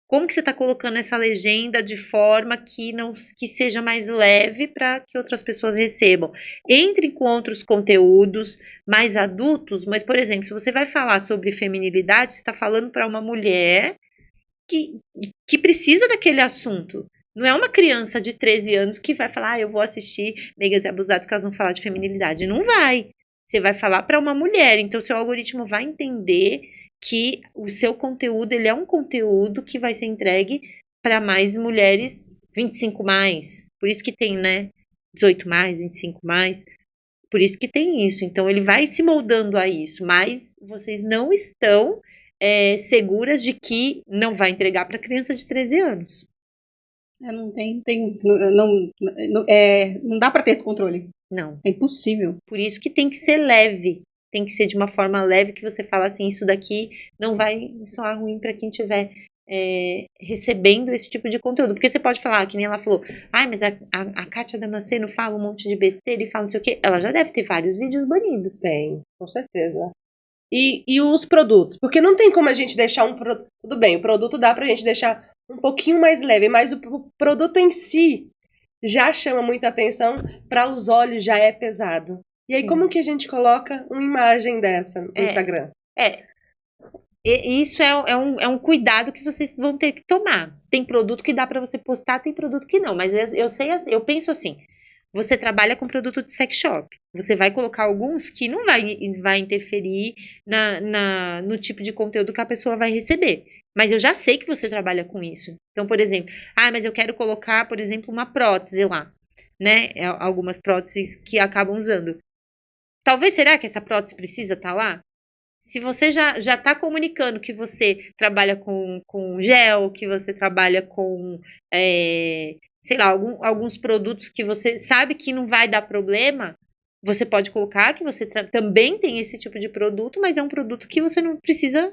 Como que você está colocando essa legenda de forma que seja mais leve para que outras pessoas recebam? Entre com outros conteúdos mais adultos, mas, por exemplo, se você vai falar sobre feminilidade, você está falando para uma mulher que precisa daquele assunto. Não é uma criança de 13 anos que vai falar, eu vou assistir Meigas e Abusadas que elas vão falar de feminilidade. Não vai. Você vai falar para uma mulher. Então, seu algoritmo vai entender que o seu conteúdo, ele é um conteúdo que vai ser entregue para mais mulheres 25 mais. Por isso que tem, né? 18 mais, 25 mais. Por isso que tem isso. Então, ele vai se moldando a isso. Mas vocês não estão seguras de que não vai entregar para criança de 13 anos. Não dá para ter esse controle. Não. É impossível. Por isso que tem que ser leve. Tem que ser de uma forma leve que você fala assim, isso daqui não vai soar ruim para quem estiver recebendo esse tipo de conteúdo. Porque você pode falar, que nem ela falou, mas a Kátia Damasceno fala um monte de besteira e fala não sei o quê. Ela já deve ter vários vídeos banidos. Tem, com certeza. E os produtos? Porque não tem como a gente deixar Tudo bem, o produto dá pra gente deixar um pouquinho mais leve, mas o produto em si já chama muita atenção, para os olhos já é pesado. E aí, Sim. Como que a gente coloca uma imagem dessa no Instagram? Isso é um cuidado que vocês vão ter que tomar. Tem produto que dá pra você postar, tem produto que não. Mas eu penso assim, você trabalha com produto de sex shop. Você vai colocar alguns que não vai interferir no tipo de conteúdo que a pessoa vai receber. Mas eu já sei que você trabalha com isso. Então, por exemplo, mas eu quero colocar, por exemplo, uma prótese lá, né? Algumas próteses que acabam usando. Talvez, será que essa prótese precisa estar lá? Se você já está comunicando que você trabalha com gel, que você trabalha com, sei lá, alguns produtos que você sabe que não vai dar problema, você pode colocar que você também tem esse tipo de produto, mas é um produto que você não precisa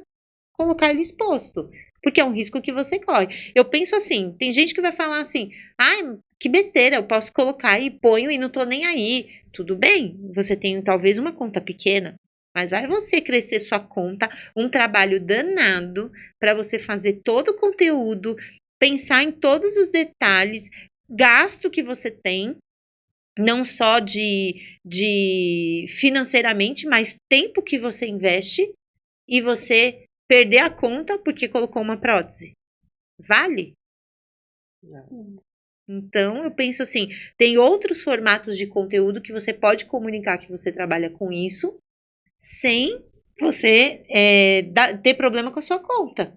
colocar ele exposto, porque é um risco que você corre. Eu penso assim, tem gente que vai falar assim, que besteira, eu posso colocar e ponho e não tô nem aí. Tudo bem, você tem talvez uma conta pequena, mas vai você crescer sua conta, um trabalho danado para você fazer todo o conteúdo, pensar em todos os detalhes, gasto que você tem, não só de financeiramente, mas tempo que você investe e você perder a conta porque colocou uma prótese. Vale? Não. Então, eu penso assim, tem outros formatos de conteúdo que você pode comunicar que você trabalha com isso, sem você ter problema com a sua conta.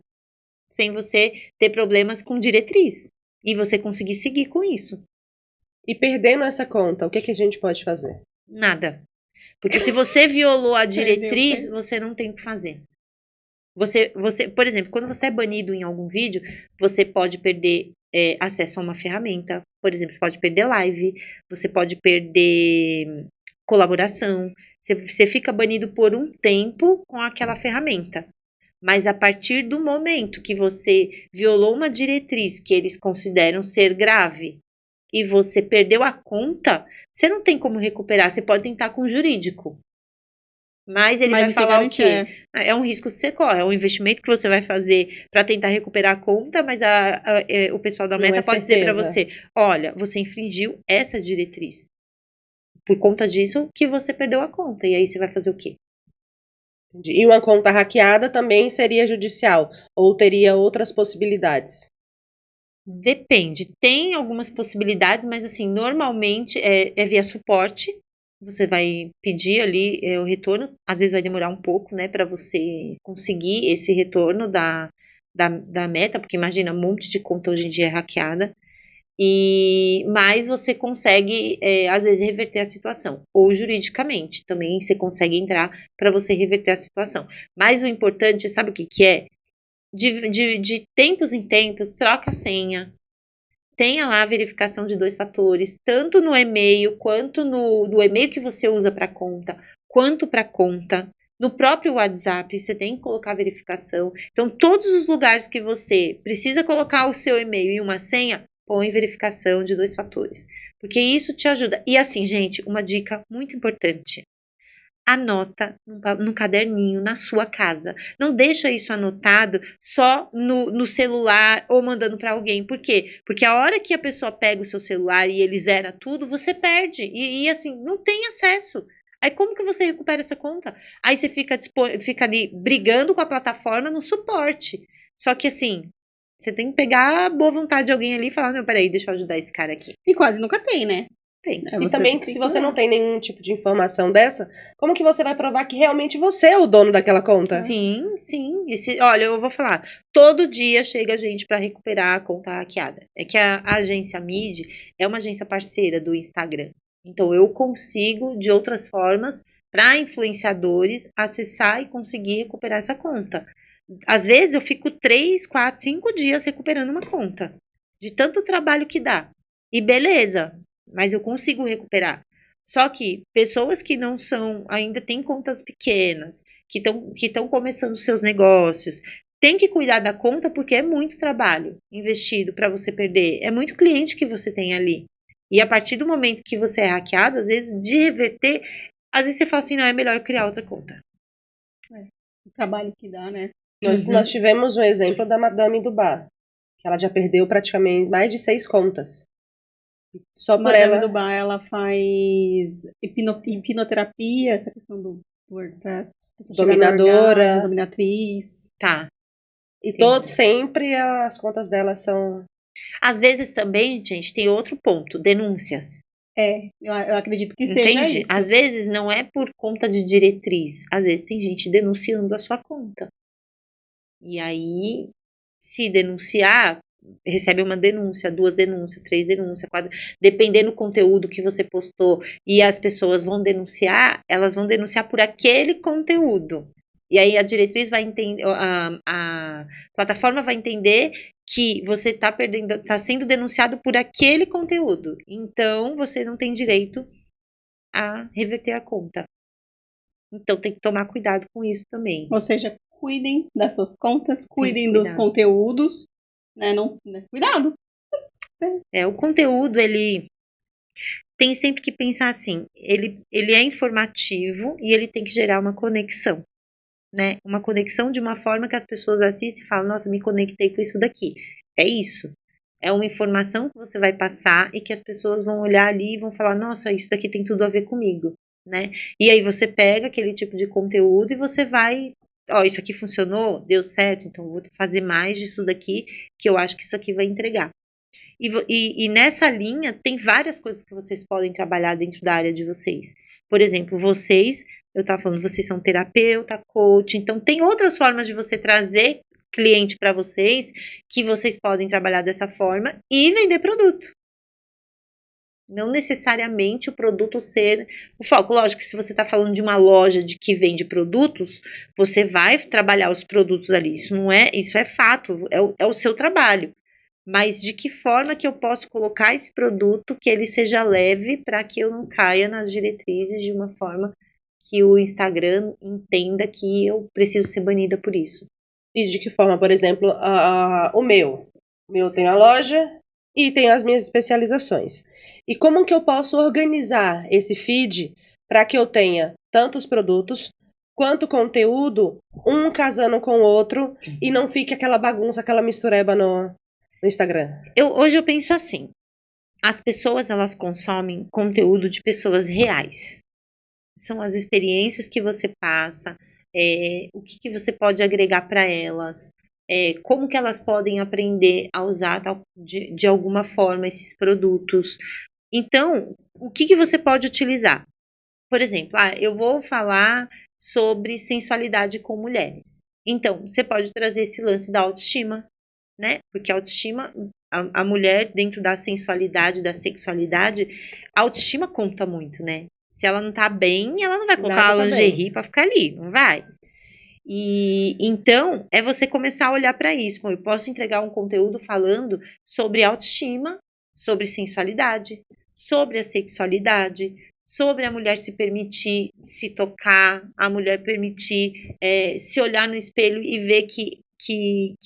Sem você ter problemas com diretriz. E você conseguir seguir com isso. E perdendo essa conta, o que a gente pode fazer? Nada. Porque se você violou a diretriz, você não tem o que fazer. Você, por exemplo, quando você é banido em algum vídeo, você pode perder acesso a uma ferramenta. Por exemplo, você pode perder live, você pode perder colaboração. Você fica banido por um tempo com aquela ferramenta. Mas a partir do momento que você violou uma diretriz que eles consideram ser grave e você perdeu a conta, você não tem como recuperar. Você pode tentar com o jurídico. Mas ele vai falar o quê? É um risco que você corre, é um investimento que você vai fazer para tentar recuperar a conta, mas o pessoal da Meta pode dizer para você, olha, você infringiu essa diretriz. Por conta disso que você perdeu a conta. E aí você vai fazer o quê? E uma conta hackeada também seria judicial? Ou teria outras possibilidades? Depende. Tem algumas possibilidades, mas assim, normalmente é via suporte. Você vai pedir ali o retorno. Às vezes vai demorar um pouco, né, para você conseguir esse retorno da Meta, porque imagina, um monte de conta hoje em dia é hackeada. Mas você consegue, às vezes, reverter a situação. Ou juridicamente, também você consegue entrar para você reverter a situação. Mas o importante, sabe o que é? de tempos em tempos, troca a senha. Tenha lá a verificação de 2 fatores, tanto no e-mail, quanto no e-mail que você usa para conta, quanto para conta. No próprio WhatsApp, você tem que colocar a verificação. Então, todos os lugares que você precisa colocar o seu e-mail e uma senha, põe verificação de 2 fatores. Porque isso te ajuda. E assim, gente, uma dica muito importante. Anota num caderninho na sua casa. Não deixa isso anotado só no celular ou mandando para alguém. Por quê? Porque a hora que a pessoa pega o seu celular e ele zera tudo, você perde. E assim, não tem acesso. Aí como que você recupera essa conta? Aí você fica ali brigando com a plataforma no suporte. Só que assim, você tem que pegar a boa vontade de alguém ali e falar, não, peraí, deixa eu ajudar esse cara aqui. E quase nunca tem, né? Tem. E também, que se você não tem nenhum tipo de informação dessa, como que você vai provar que realmente você é o dono daquela conta? Sim. Olha, eu vou falar. Todo dia chega gente para recuperar a conta hackeada. É que a agência Mid é uma agência parceira do Instagram. Então, eu consigo, de outras formas, para influenciadores, acessar e conseguir recuperar essa conta. Às vezes, eu fico 3, 4, 5 dias recuperando uma conta. De tanto trabalho que dá. E beleza, mas eu consigo recuperar. Só que pessoas que não são, ainda têm contas pequenas, que estão começando seus negócios, tem que cuidar da conta porque é muito trabalho investido para você perder. É muito cliente que você tem ali. E a partir do momento que você é hackeado, às vezes, de reverter, às vezes você fala assim, não, é melhor eu criar outra conta. O trabalho que dá, né? Nós tivemos um exemplo da Madame do Bar, que ela já perdeu praticamente mais de 6 contas. Só por Madame ela... do Bar, ela faz hipnoterapia, essa questão do Dominadora. Dominatriz. Tá. E todos sempre as contas dela são... Às vezes também, gente, tem outro ponto, denúncias. Eu acredito que seja Entende? isso. Às vezes não é por conta de diretriz. Às vezes tem gente denunciando a sua conta. E aí, se denunciar, recebe uma denúncia, 2 denúncias, 3 denúncias, 4. Dependendo do conteúdo que você postou e as pessoas vão denunciar, elas vão denunciar por aquele conteúdo. E aí a diretriz vai entender, a plataforma vai entender que você está sendo denunciado por aquele conteúdo. Então, você não tem direito a reverter a conta. Então, tem que tomar cuidado com isso também. Ou seja, cuidem das suas contas, cuidem cuidar. dos conteúdos, né? Cuidado. O conteúdo, ele tem sempre que pensar assim, ele é informativo e ele tem que gerar uma conexão. Né? Uma conexão de uma forma que as pessoas assistem e falam, nossa, me conectei com isso daqui. É isso. É uma informação que você vai passar e que as pessoas vão olhar ali e vão falar, nossa, isso daqui tem tudo a ver comigo, né? E aí você pega aquele tipo de conteúdo e você vai, isso aqui funcionou, deu certo, então vou fazer mais disso daqui, que eu acho que isso aqui vai entregar. E nessa linha, tem várias coisas que vocês podem trabalhar dentro da área de vocês. Por exemplo, eu estava falando, vocês são terapeuta, coach, então tem outras formas de você trazer cliente para vocês, que vocês podem trabalhar dessa forma e vender produto. Não necessariamente o produto ser o foco. Lógico que se você está falando de uma loja que vende produtos, você vai trabalhar os produtos ali. Isso é fato, é o seu trabalho. Mas de que forma que eu posso colocar esse produto que ele seja leve para que eu não caia nas diretrizes de uma forma que o Instagram entenda que eu preciso ser banida por isso. E de que forma, por exemplo, o meu tem a loja e tem as minhas especializações. E como que eu posso organizar esse feed para que eu tenha tantos produtos quanto conteúdo, um casando com o outro, e não fique aquela bagunça, aquela mistureba no Instagram? Hoje eu penso assim, as pessoas elas consomem conteúdo de pessoas reais. São as experiências que você passa, o que você pode agregar para elas, como que elas podem aprender a usar de alguma forma esses produtos. Então, o que você pode utilizar? Por exemplo, eu vou falar sobre sensualidade com mulheres. Então, você pode trazer esse lance da autoestima, né? Porque a autoestima, a mulher dentro da sensualidade, da sexualidade, a autoestima conta muito, né? Se ela não tá bem, ela não vai colocar a lingerie pra ficar ali, não vai. E então é você começar a olhar para isso. Bom, eu posso entregar um conteúdo falando sobre autoestima, sobre sensualidade, sobre a sexualidade, sobre a mulher se permitir se tocar, a mulher permitir se olhar no espelho e ver que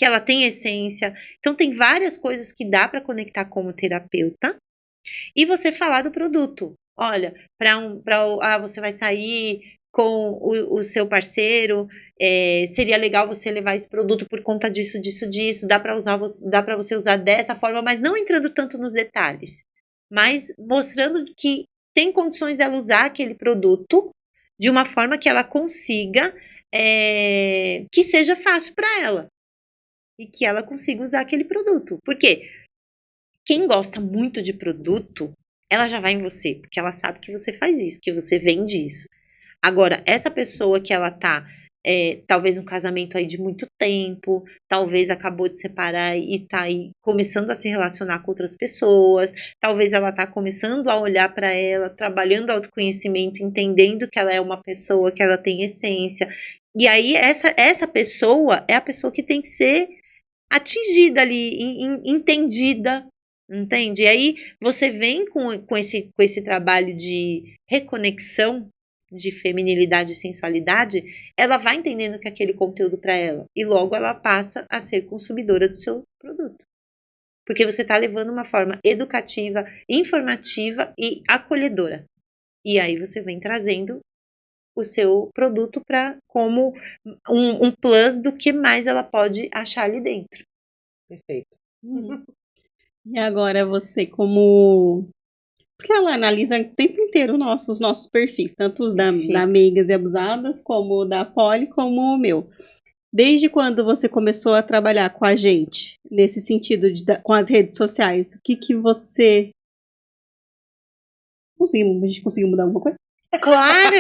ela tem essência. Então tem várias coisas que dá para conectar como terapeuta. E você falar do produto. Olha, você vai sair com o seu parceiro, seria legal você levar esse produto por conta disso, dá para você usar dessa forma, mas não entrando tanto nos detalhes, mas mostrando que tem condições dela usar aquele produto de uma forma que ela consiga, que seja fácil para ela e que ela consiga usar aquele produto. Por quê? Quem gosta muito de produto, ela já vai em você, porque ela sabe que você faz isso, que você vende isso. Agora, essa pessoa que ela tá, talvez um casamento aí de muito tempo, talvez acabou de separar e tá aí começando a se relacionar com outras pessoas, talvez ela tá começando a olhar para ela, trabalhando autoconhecimento, entendendo que ela é uma pessoa, que ela tem essência. E aí, essa pessoa é a pessoa que tem que ser atingida ali, entendida, entende? E aí você vem com esse trabalho de reconexão de feminilidade e sensualidade, ela vai entendendo que aquele conteúdo para ela, e logo ela passa a ser consumidora do seu produto. Porque você está levando uma forma educativa, informativa e acolhedora. E aí você vem trazendo o seu produto como um plus do que mais ela pode achar ali dentro. Perfeito. E agora você como... Porque ela analisa o tempo inteiro os nossos perfis, tanto os da Meigas e Abusadas, como o da Poli, como o meu. Desde quando você começou a trabalhar com a gente, nesse sentido, com as redes sociais, o que você... A gente conseguiu mudar alguma coisa? Claro!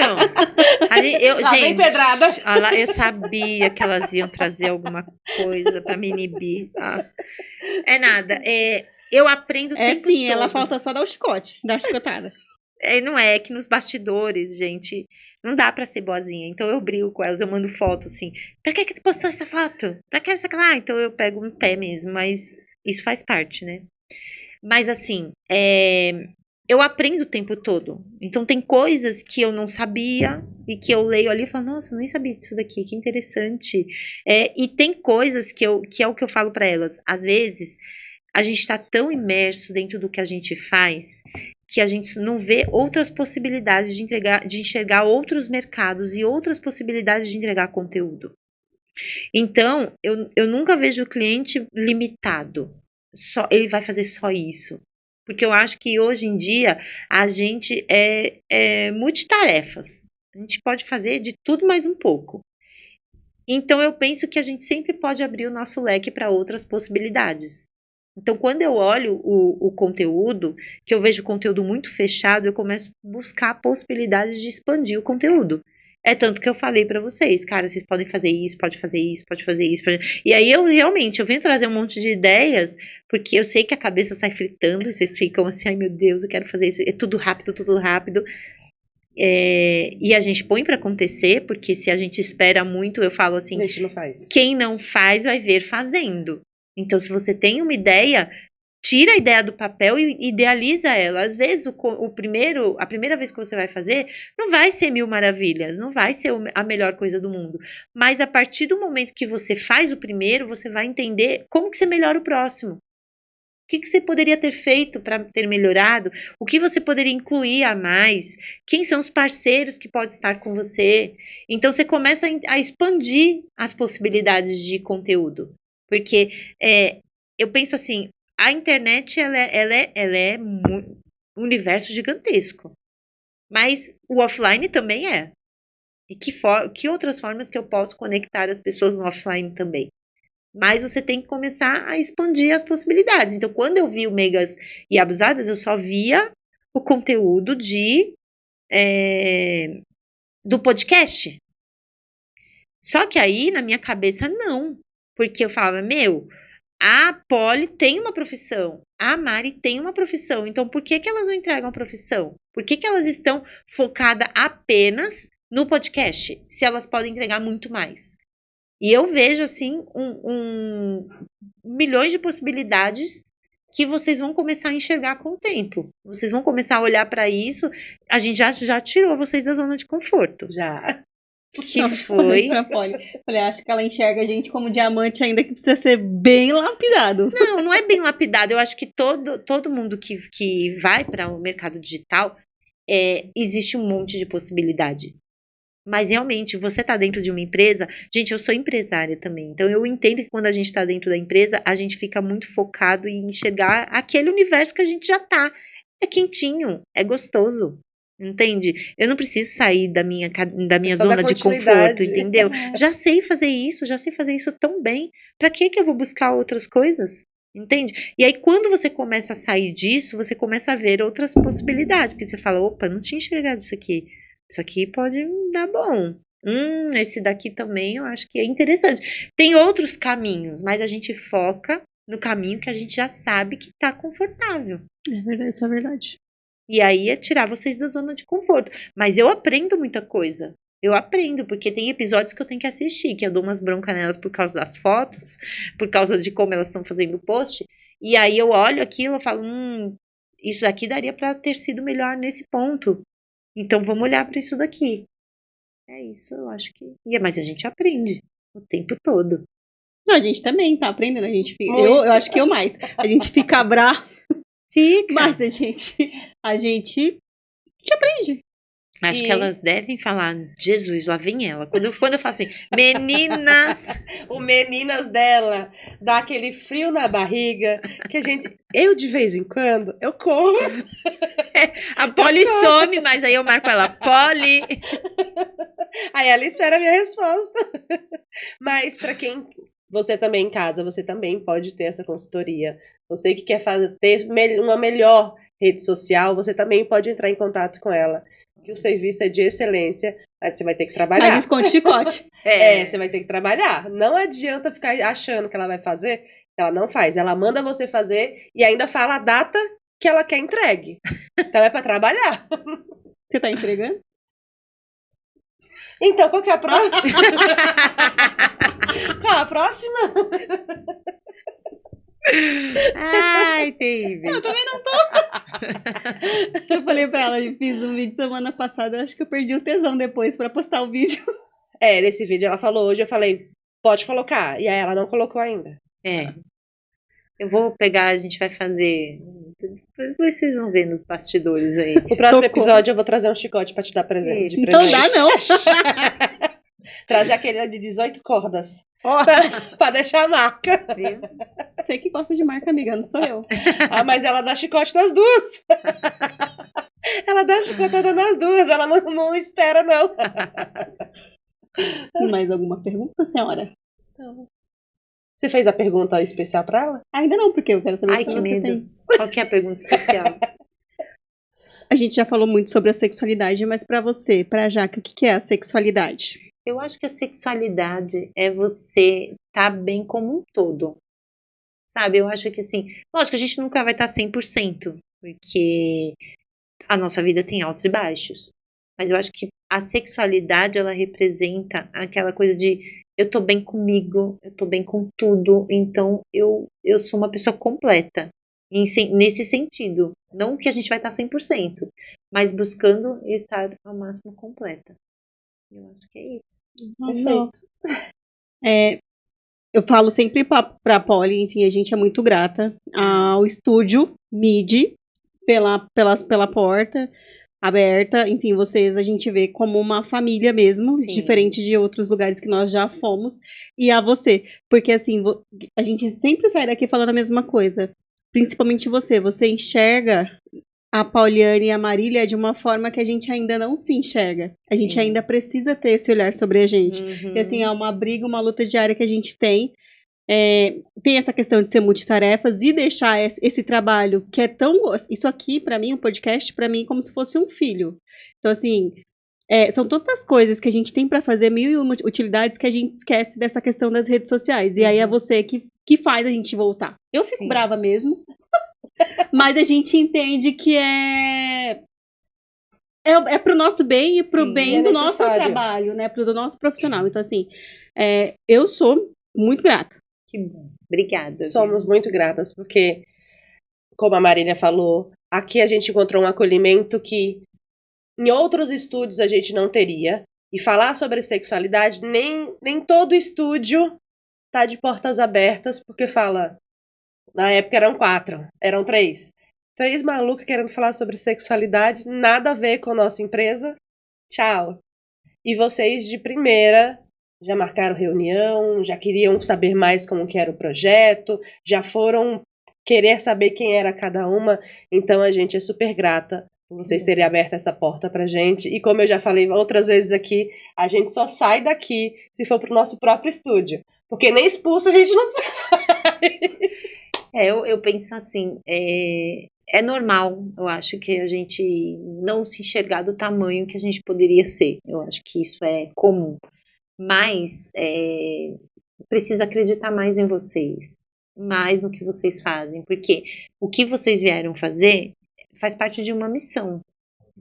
Gente, pedrada. Eu sabia que elas iam trazer alguma coisa pra me inibir. É nada. Eu aprendo o tempo sim, todo. Ela falta só dar o chicote, dar a chicotada. Não é que nos bastidores, gente, não dá pra ser boazinha. Então eu brigo com elas, eu mando foto assim. Pra que tu postou essa foto? Pra que essa lá? Então eu pego um pé mesmo, mas isso faz parte, né? Mas assim, eu aprendo o tempo todo. Então tem coisas que eu não sabia e que eu leio ali e falo, nossa, eu nem sabia disso daqui, que interessante. E tem coisas que é o que eu falo pra elas. Às vezes, a gente está tão imerso dentro do que a gente faz que a gente não vê outras possibilidades de enxergar outros mercados e outras possibilidades de entregar conteúdo. Então, eu nunca vejo o cliente limitado. Ele vai fazer só isso. Porque eu acho que hoje em dia a gente é multitarefas. A gente pode fazer de tudo mais um pouco. Então, eu penso que a gente sempre pode abrir o nosso leque para outras possibilidades. Então, quando eu olho o conteúdo, que eu vejo o conteúdo muito fechado, eu começo a buscar possibilidades de expandir o conteúdo. É tanto que eu falei pra vocês, cara, vocês podem fazer isso, pode fazer isso, pode fazer isso. E aí eu venho trazer um monte de ideias, porque eu sei que a cabeça sai fritando, e vocês ficam assim, ai meu Deus, eu quero fazer isso, é tudo rápido, tudo rápido. E a gente põe pra acontecer, porque se a gente espera muito, eu falo assim, a gente não faz. Quem não faz vai ver fazendo. Então, se você tem uma ideia, tira a ideia do papel e idealiza ela. Às vezes, a primeira vez que você vai fazer, não vai ser 1000 maravilhas, não vai ser a melhor coisa do mundo. Mas a partir do momento que você faz o primeiro, você vai entender como que você melhora o próximo. O que você poderia ter feito para ter melhorado? O que você poderia incluir a mais? Quem são os parceiros que podem estar com você? Então, você começa a expandir as possibilidades de conteúdo. Porque eu penso assim, a internet ela é um universo gigantesco. Mas o offline também é. E que outras formas que eu posso conectar as pessoas no offline também? Mas você tem que começar a expandir as possibilidades. Então, quando eu vi o Meigas e Abusadas, eu só via o conteúdo do podcast. Só que aí, na minha cabeça, não. Porque eu falava, a Poli tem uma profissão, a Mari tem uma profissão, então por que elas não entregam a profissão? Por que elas estão focadas apenas no podcast, se elas podem entregar muito mais? E eu vejo, assim, milhões de possibilidades que vocês vão começar a enxergar com o tempo. Vocês vão começar a olhar para isso. A gente já tirou vocês da zona de conforto. Já. Que Não, foi... Falei, acho que ela enxerga a gente como diamante ainda que precisa ser bem lapidado. Não é bem lapidado. Eu acho que todo mundo que vai para o mercado digital, existe um monte de possibilidade. Mas realmente, você tá dentro de uma empresa... Gente, eu sou empresária também. Então, eu entendo que quando a gente tá dentro da empresa, a gente fica muito focado em enxergar aquele universo que a gente já tá. É quentinho, é gostoso. Entende? Eu não preciso sair da minha zona de conforto, entendeu? Já sei fazer isso tão bem. Pra que eu vou buscar outras coisas? Entende? E aí, quando você começa a sair disso, você começa a ver outras possibilidades. Porque você fala, opa, não tinha enxergado isso aqui. Isso aqui pode dar bom. Esse daqui também eu acho que é interessante. Tem outros caminhos, mas a gente foca no caminho que a gente já sabe que tá confortável. É verdade, isso é verdade. E aí é tirar vocês da zona de conforto. Mas eu aprendo muita coisa. Eu aprendo, porque tem episódios que eu tenho que assistir, que eu dou umas broncas nelas por causa das fotos, por causa de como elas estão fazendo o post. E aí eu olho aquilo e falo, isso daqui daria pra ter sido melhor nesse ponto. Então vamos olhar pra isso daqui. É isso, eu acho que... Mas a gente aprende o tempo todo. Não, a gente também tá aprendendo. A gente fica... eu acho que eu mais. A gente fica bravo. Fica. Mas a gente aprende. Acho que elas devem falar, Jesus, lá vem ela. Quando eu falo assim, meninas... O meninas dela dá aquele frio na barriga, que eu de vez em quando, eu corro. A Polly some, mas aí eu marco ela, Polly. Aí ela espera a minha resposta. Mas pra quem... Você também em casa, você também pode ter essa consultoria. Você que quer ter uma melhor rede social, você também pode entrar em contato com ela. Que o serviço é de excelência, mas você vai ter que trabalhar. Mas esconde chicote. Você vai ter que trabalhar. Não adianta ficar achando que ela vai fazer. Ela não faz. Ela manda você fazer e ainda fala a data que ela quer entregue. Então é pra trabalhar. Você tá entregando? Então, qual que é a próxima? Qual a próxima? Ai, terrível. Eu também não tô. Eu falei pra ela, eu fiz um vídeo semana passada, eu acho que eu perdi o tesão depois pra postar o vídeo. Desse vídeo ela falou hoje, eu falei, pode colocar. E aí ela não colocou ainda. Eu vou pegar, a gente vai fazer... Depois vocês vão ver nos bastidores aí. No próximo episódio eu vou trazer um chicote pra te dar presente. Então dá não. Trazer aquele de 18 cordas. Pra deixar a marca. Você que gosta de marca, amiga, não sou eu. Mas ela dá chicote nas duas. Ela dá chicotada nas duas, ela não espera, não. Mais alguma pergunta, senhora? Não. Você fez a pergunta especial pra ela? Ainda não, porque eu quero saber se que você medo. tem. Qual que é a pergunta especial? A gente já falou muito sobre a sexualidade, mas pra você, pra Jaca, o que é a sexualidade? Eu acho que a sexualidade é você estar bem como um todo. Sabe, eu acho que assim, lógico, a gente nunca vai estar 100%, porque a nossa vida tem altos e baixos. Mas eu acho que a sexualidade, ela representa aquela coisa de eu tô bem comigo, eu tô bem com tudo, então eu sou uma pessoa completa. Nesse sentido. Não que a gente vai estar 100%, mas buscando estar ao máximo completa. Eu acho que é isso. Perfeito. Eu falo sempre pra Polly, enfim, a gente é muito grata ao estúdio MIDI pela porta aberta, enfim, vocês a gente vê como uma família mesmo, Sim. Diferente de outros lugares que nós já fomos, e a você, porque assim, a gente sempre sai daqui falando a mesma coisa, principalmente você enxerga a Pauliane e a Marília de uma forma que a gente ainda não se enxerga, a gente ainda precisa ter esse olhar sobre a gente, e assim, é uma briga, uma luta diária que a gente tem essa questão de ser multitarefas e deixar esse trabalho que é tão... Isso aqui, pra mim, o podcast, pra mim, é como se fosse um filho. Então, assim, são tantas coisas que a gente tem pra fazer, 1001 utilidades, que a gente esquece dessa questão das redes sociais. E aí é você que faz a gente voltar. Eu fico brava mesmo, mas a gente entende que é pro nosso bem e pro bem do nosso trabalho, né? Pro do nosso profissional. Então, assim... Eu sou muito grata. Que bom. Obrigada. Somos muito gratas, porque, como a Marília falou, aqui a gente encontrou um acolhimento que em outros estúdios a gente não teria. E falar sobre sexualidade, nem todo estúdio tá de portas abertas, porque fala... Na época eram 4, eram 3. 3 malucas querendo falar sobre sexualidade, nada a ver com a nossa empresa. Tchau. E vocês de primeira já marcaram reunião, já queriam saber mais como que era o projeto, já foram querer saber quem era cada uma. Então a gente é super grata por vocês terem aberto essa porta pra gente. E como eu já falei outras vezes aqui, a gente só sai daqui se for pro nosso próprio estúdio. Porque nem expulso a gente não sai. Eu penso assim, é normal, eu acho que a gente não se enxergar do tamanho que a gente poderia ser. Eu acho que isso é comum. Mas precisa acreditar mais em vocês, mais no que vocês fazem, porque o que vocês vieram fazer faz parte de uma missão.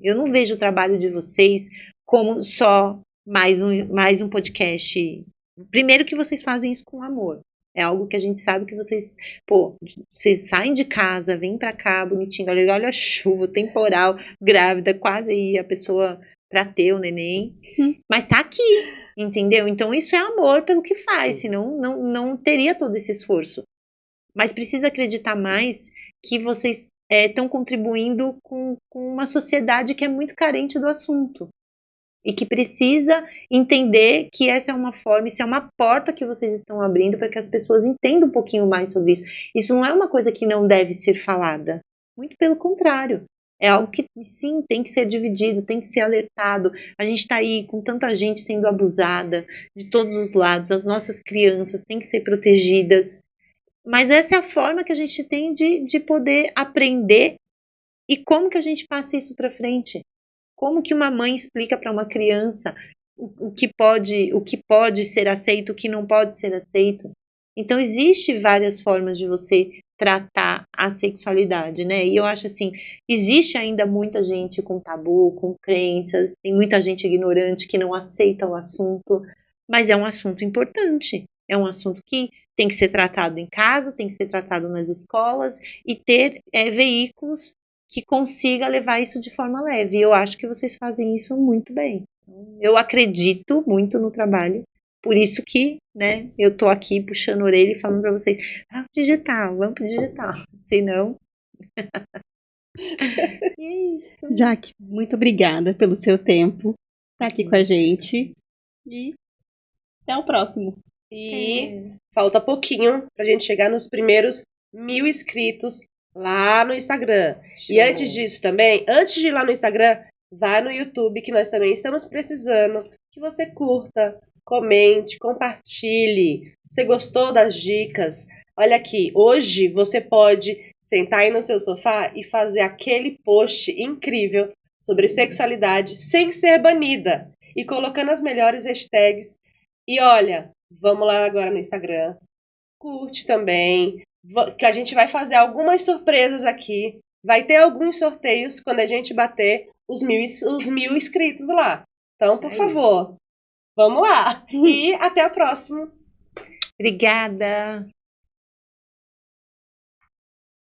Eu não vejo o trabalho de vocês como só mais um podcast. Primeiro que vocês fazem isso com amor. É algo que a gente sabe que vocês saem de casa, vêm pra cá, bonitinho, olha a chuva, temporal, grávida, quase aí a pessoa pra ter o neném, mas tá aqui, entendeu? Então isso é amor pelo que faz, senão não teria todo esse esforço. Mas precisa acreditar mais que vocês estão contribuindo com uma sociedade que é muito carente do assunto. E que precisa entender que essa é uma forma, isso é uma porta que vocês estão abrindo para que as pessoas entendam um pouquinho mais sobre isso. Isso não é uma coisa que não deve ser falada. Muito pelo contrário. É algo que, sim, tem que ser dividido, tem que ser alertado. A gente está aí com tanta gente sendo abusada de todos os lados. As nossas crianças têm que ser protegidas. Mas essa é a forma que a gente tem de poder aprender. E como que a gente passa isso para frente? Como que uma mãe explica para uma criança o que pode ser aceito, o que não pode ser aceito? Então, existe várias formas de você tratar a sexualidade, né? E eu acho assim, existe ainda muita gente com tabu, com crenças, tem muita gente ignorante que não aceita o assunto, mas é um assunto importante, é um assunto que tem que ser tratado em casa, tem que ser tratado nas escolas e ter veículos que consiga levar isso de forma leve. E eu acho que vocês fazem isso muito bem. Eu acredito muito no trabalho, por isso que, né, eu tô aqui puxando a orelha e falando para vocês, vamos pro digital, senão... E é isso. Jaque, muito obrigada pelo seu tempo, tá aqui com a gente e até o próximo. E falta pouquinho pra gente chegar nos primeiros 1000 inscritos lá no Instagram. Show. E antes disso também, antes de ir lá no Instagram, vá no YouTube, que nós também estamos precisando que você curta, comente, compartilhe. Você gostou das dicas? Olha aqui, hoje você pode sentar aí no seu sofá e fazer aquele post incrível sobre sexualidade sem ser banida e colocando as melhores hashtags. E olha, vamos lá agora no Instagram, curte também, que a gente vai fazer algumas surpresas aqui. Vai ter alguns sorteios quando a gente bater os 1000 inscritos lá. Então, por favor, vamos lá. E até a próxima. Obrigada.